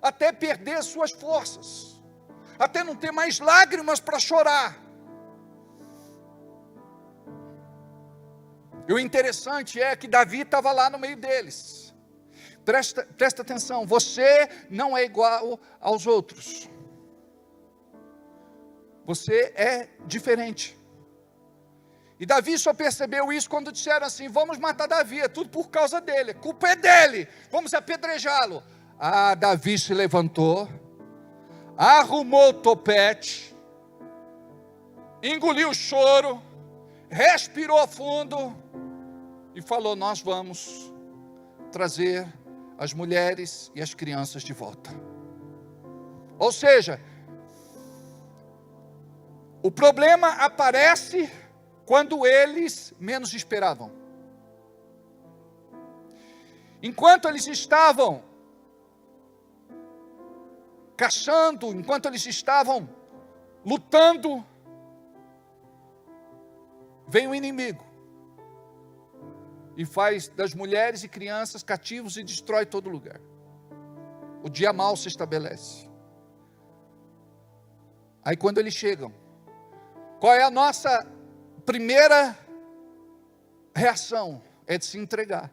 até perder suas forças, até não ter mais lágrimas para chorar. E o interessante é que Davi estava lá no meio deles. Presta atenção, você não é igual aos outros. Você é diferente. E Davi só percebeu isso quando disseram assim: vamos matar Davi, é tudo por causa dele, a culpa é dele, vamos apedrejá-lo. Ah, Davi se levantou, arrumou o topete, engoliu o choro, respirou fundo e falou: nós vamos trazer as mulheres e as crianças de volta. Ou seja, o problema aparece quando eles menos esperavam. Enquanto eles estavam caçando, enquanto eles estavam lutando, vem o inimigo e faz das mulheres e crianças cativos e destrói todo lugar. O dia mau se estabelece. Aí quando eles chegam, qual é a nossa primeira reação? É de se entregar.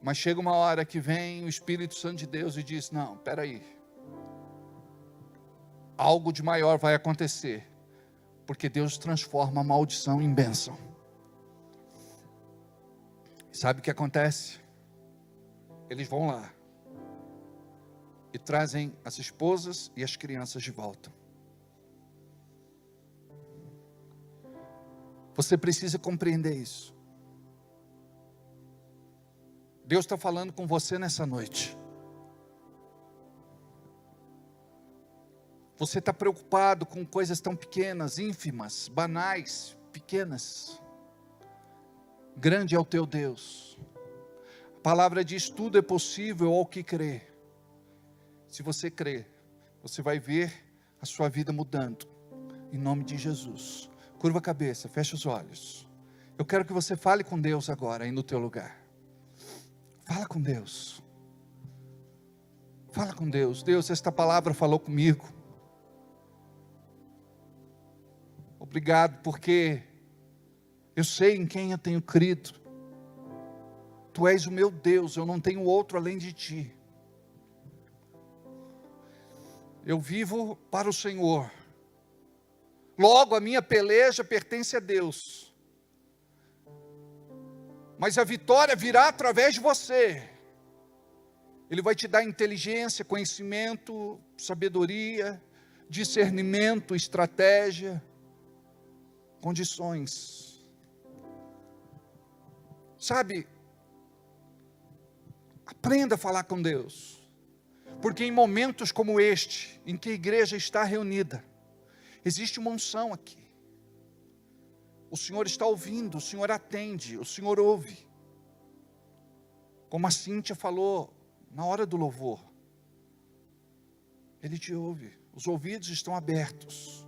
Mas chega uma hora que vem o Espírito Santo de Deus e diz: não, espera aí. Algo de maior vai acontecer. Porque Deus transforma a maldição em bênção. Sabe o que acontece? Eles vão lá e trazem as esposas e as crianças de volta. Você precisa compreender isso. Deus está falando com você nessa noite. Você está preocupado com coisas tão pequenas, ínfimas, banais, pequenas. Grande é o teu Deus. A palavra diz: tudo é possível ao que crê. Se você crer, você vai ver a sua vida mudando. Em nome de Jesus. Curva a cabeça, fecha os olhos. Eu quero que você fale com Deus agora, aí no teu lugar. Fala com Deus. Fala com Deus. Deus, esta palavra falou comigo. Obrigado, porque eu sei em quem eu tenho crido. Tu és o meu Deus, eu não tenho outro além de ti. Eu vivo para o Senhor. Logo, a minha peleja pertence a Deus. Mas a vitória virá através de você. Ele vai te dar inteligência, conhecimento, sabedoria, discernimento, estratégia, condições. Sabe, aprenda a falar com Deus. Porque em momentos como este, em que a igreja está reunida, existe uma unção aqui. O Senhor está ouvindo, o Senhor atende, o Senhor ouve. Como a Cíntia falou na hora do louvor. Ele te ouve, os ouvidos estão abertos.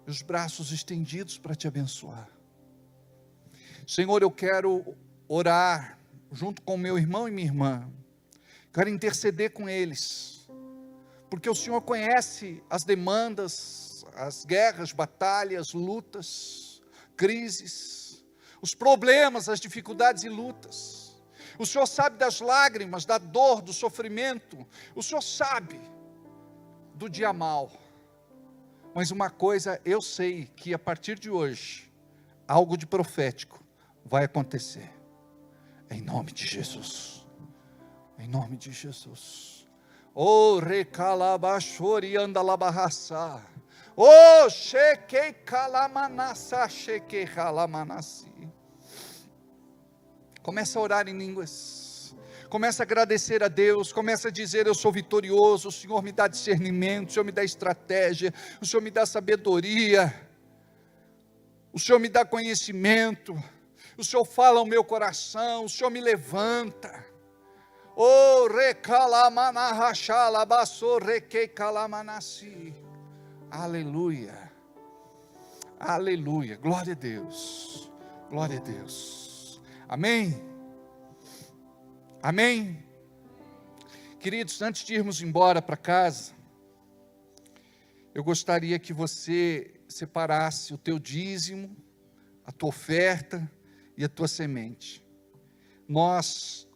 E os braços estendidos para te abençoar. Senhor, eu quero orar junto com meu irmão e minha irmã. Quero interceder com eles. Porque o Senhor conhece as demandas, as guerras, batalhas, lutas, crises, os problemas, as dificuldades e lutas. O Senhor sabe das lágrimas, da dor, do sofrimento. O Senhor sabe do dia mal. Mas uma coisa eu sei, que a partir de hoje, algo de profético vai acontecer. Em nome de Jesus. Em nome de Jesus. Oh, recalabachori andalabarraçá. Oh, chequei calamanassa, chequei calamanassi. Começa a orar em línguas. Começa a agradecer a Deus. Começa a dizer: eu sou vitorioso. O Senhor me dá discernimento. O Senhor me dá estratégia. O Senhor me dá sabedoria. O Senhor me dá conhecimento. O Senhor fala ao meu coração. O Senhor me levanta. Oh, recalamanahachalabasso, requei calamanassi. Aleluia, aleluia, glória a Deus, glória a Deus, amém, amém. Queridos, antes de irmos embora para casa, eu gostaria que você separasse o teu dízimo, a tua oferta e a tua semente. Nós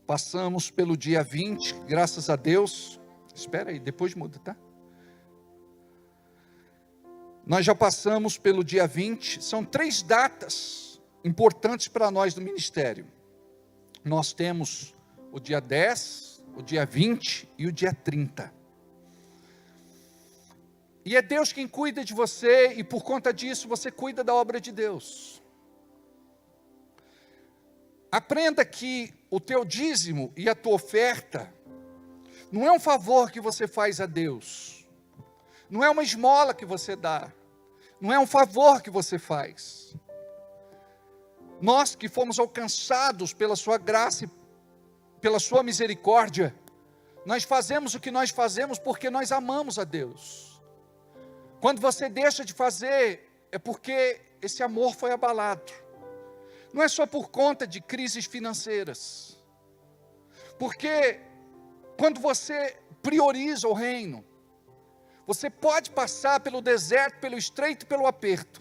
passamos pelo dia 20, graças a Deus, espera aí, depois muda, tá? Nós já passamos pelo dia 20, são 3 datas importantes para nós do ministério. Nós temos o dia 10, o dia 20 e o dia 30. E é Deus quem cuida de você, e por conta disso você cuida da obra de Deus. Aprenda que o teu dízimo e a tua oferta não é um favor que você faz a Deus. Não é uma esmola que você dá. Não é um favor que você faz. Nós que fomos alcançados pela sua graça e pela sua misericórdia, nós fazemos o que nós fazemos porque nós amamos a Deus. Quando você deixa de fazer, é porque esse amor foi abalado. Não é só por conta de crises financeiras. Porque quando você prioriza o reino, você pode passar pelo deserto, pelo estreito, pelo aperto,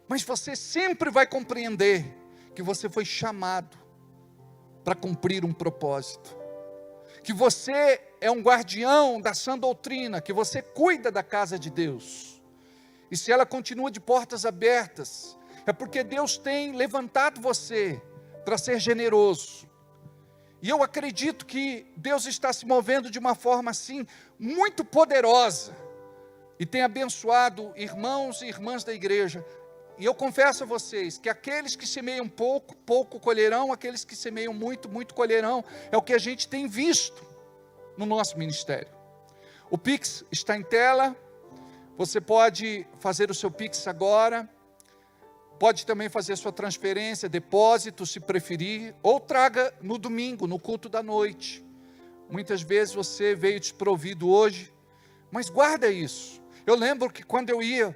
mas você sempre vai compreender que você foi chamado para cumprir um propósito, que você é um guardião da sã doutrina, que você cuida da casa de Deus. e se ela continua de portas abertas, é porque Deus tem levantado você para ser generoso. E eu acredito que Deus está se movendo de uma forma assim, muito poderosa, e tem abençoado irmãos e irmãs da igreja. E eu confesso a vocês, que aqueles que semeiam pouco, pouco colherão, aqueles que semeiam muito, muito colherão, é o que a gente tem visto no nosso ministério. O Pix está em tela, você pode fazer o seu Pix agora, pode também fazer a sua transferência, depósito, se preferir, ou traga no domingo, no culto da noite. Muitas vezes você veio desprovido hoje, mas guarda isso. Eu lembro que quando eu ia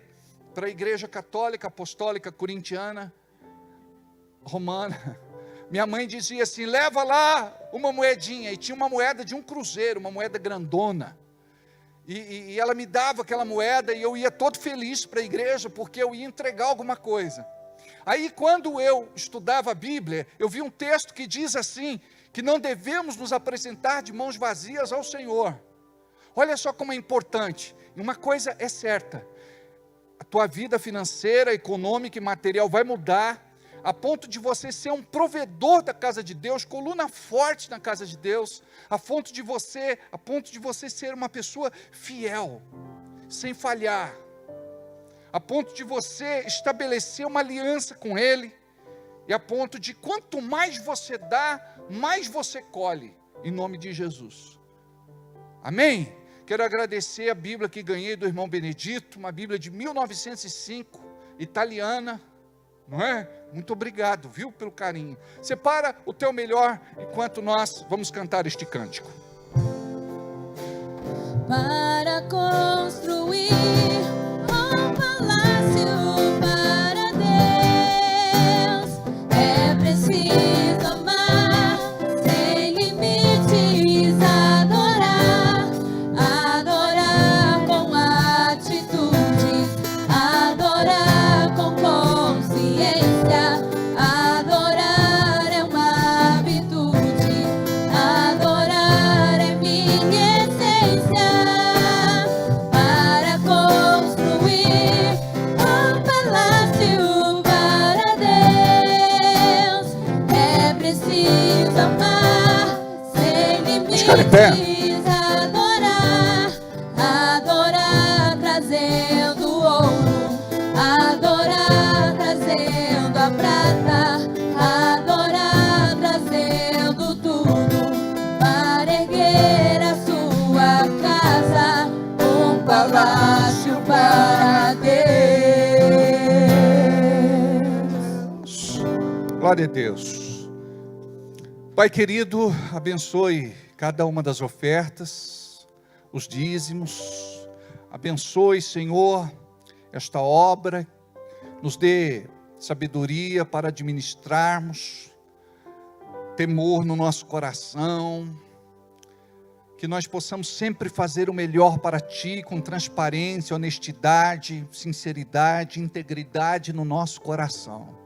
para a igreja católica, apostólica, corintiana, romana, minha mãe dizia assim, leva lá uma moedinha, e tinha uma moeda de um cruzeiro, uma moeda grandona, e ela me dava aquela moeda, e eu ia todo feliz para a igreja, porque eu ia entregar alguma coisa. Aí quando eu estudava a Bíblia, eu vi um texto que diz assim, que não devemos nos apresentar de mãos vazias ao Senhor. Olha só como é importante, uma coisa é certa, a tua vida financeira, econômica e material vai mudar, a ponto de você ser um provedor da casa de Deus, coluna forte na casa de Deus, a ponto de você ser uma pessoa fiel, sem falhar, a ponto de você estabelecer uma aliança com Ele, e a ponto de quanto mais você dá, mais você colhe, em nome de Jesus. Amém? Quero agradecer a Bíblia que ganhei do irmão Benedito, uma Bíblia de 1905, italiana, não é? Muito obrigado, viu, pelo carinho. Separa o teu melhor, enquanto nós vamos cantar este cântico. Para construir um palácio para Deus, é preciso amar sem limites, adorar com atitude, adorar com consciência, adorar é uma habitude, adorar é minha essência. Para construir um palácio para Deus, é preciso amar sem Ficar em pé. limites, adorar trazendo ouro, adorar trazendo a prata, adorar trazendo tudo, para erguer a sua casa, um palácio para Deus. Glória a Deus. Pai querido, abençoe cada uma das ofertas, os dízimos, abençoe, Senhor, esta obra, nos dê sabedoria para administrarmos, temor no nosso coração, que nós possamos sempre fazer o melhor para Ti, com transparência, honestidade, sinceridade, integridade no nosso coração.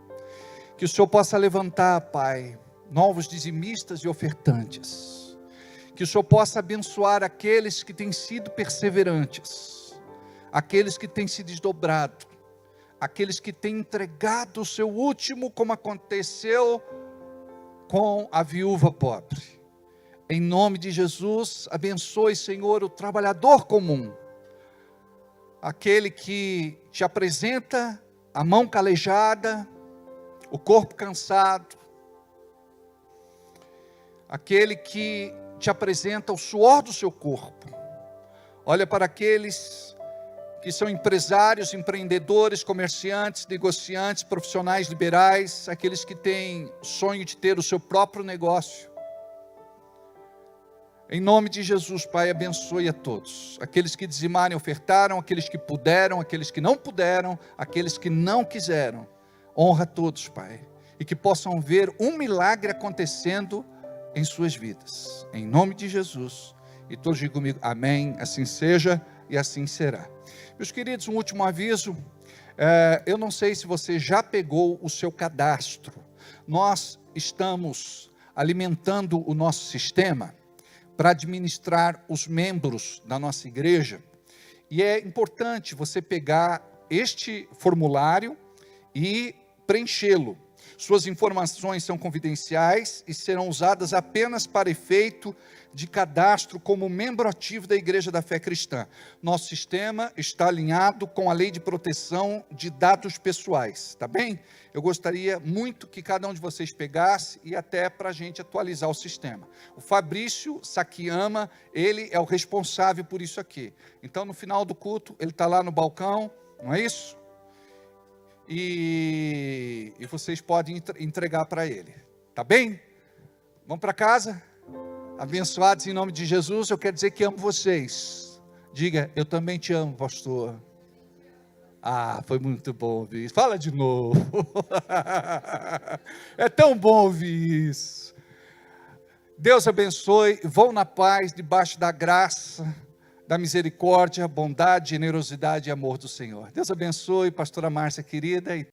Que o Senhor possa levantar, Pai, novos dizimistas e ofertantes. Que o Senhor possa abençoar aqueles que têm sido perseverantes, aqueles que têm se desdobrado, aqueles que têm entregado o seu último, como aconteceu com a viúva pobre. Em nome de Jesus, abençoe, Senhor, o trabalhador comum, aquele que te apresenta a mão calejada, o corpo cansado, aquele que te apresenta o suor do seu corpo. Olha para aqueles que são empresários, empreendedores, comerciantes, negociantes, profissionais liberais, aqueles que têm sonho de ter o seu próprio negócio. Em nome de Jesus, Pai, abençoe a todos. Aqueles que dizimaram e ofertaram, aqueles que puderam, aqueles que não puderam, aqueles que não quiseram. Honra a todos, Pai. E que possam ver um milagre acontecendo em suas vidas. Em nome de Jesus. E todos digam comigo, amém, assim seja e assim será. Meus queridos, um último aviso. Eu não sei se você já pegou o seu cadastro. Nós estamos alimentando o nosso sistema para administrar os membros da nossa igreja. E é importante você pegar este formulário e preenchê-lo. Suas informações são confidenciais e serão usadas apenas para efeito de cadastro como membro ativo da Igreja da Fé Cristã. Nosso sistema está alinhado com a Lei de Proteção de Dados Pessoais, tá bem? Eu gostaria muito que cada um de vocês pegasse e até para a gente atualizar o sistema. O Fabrício Sakiyama, ele é o responsável por isso aqui. Então, no final do culto, ele está lá no balcão, não é isso? E vocês podem entregar para ele, tá bem? Vamos para casa? Abençoados em nome de Jesus. Eu quero dizer que amo vocês. Diga, eu também te amo, pastor. Ah, foi muito bom ouvir isso. Fala de novo. É tão bom ouvir isso. Deus abençoe. Vão na paz, debaixo da graça, da misericórdia, bondade, generosidade e amor do Senhor. Deus abençoe, pastora Márcia querida.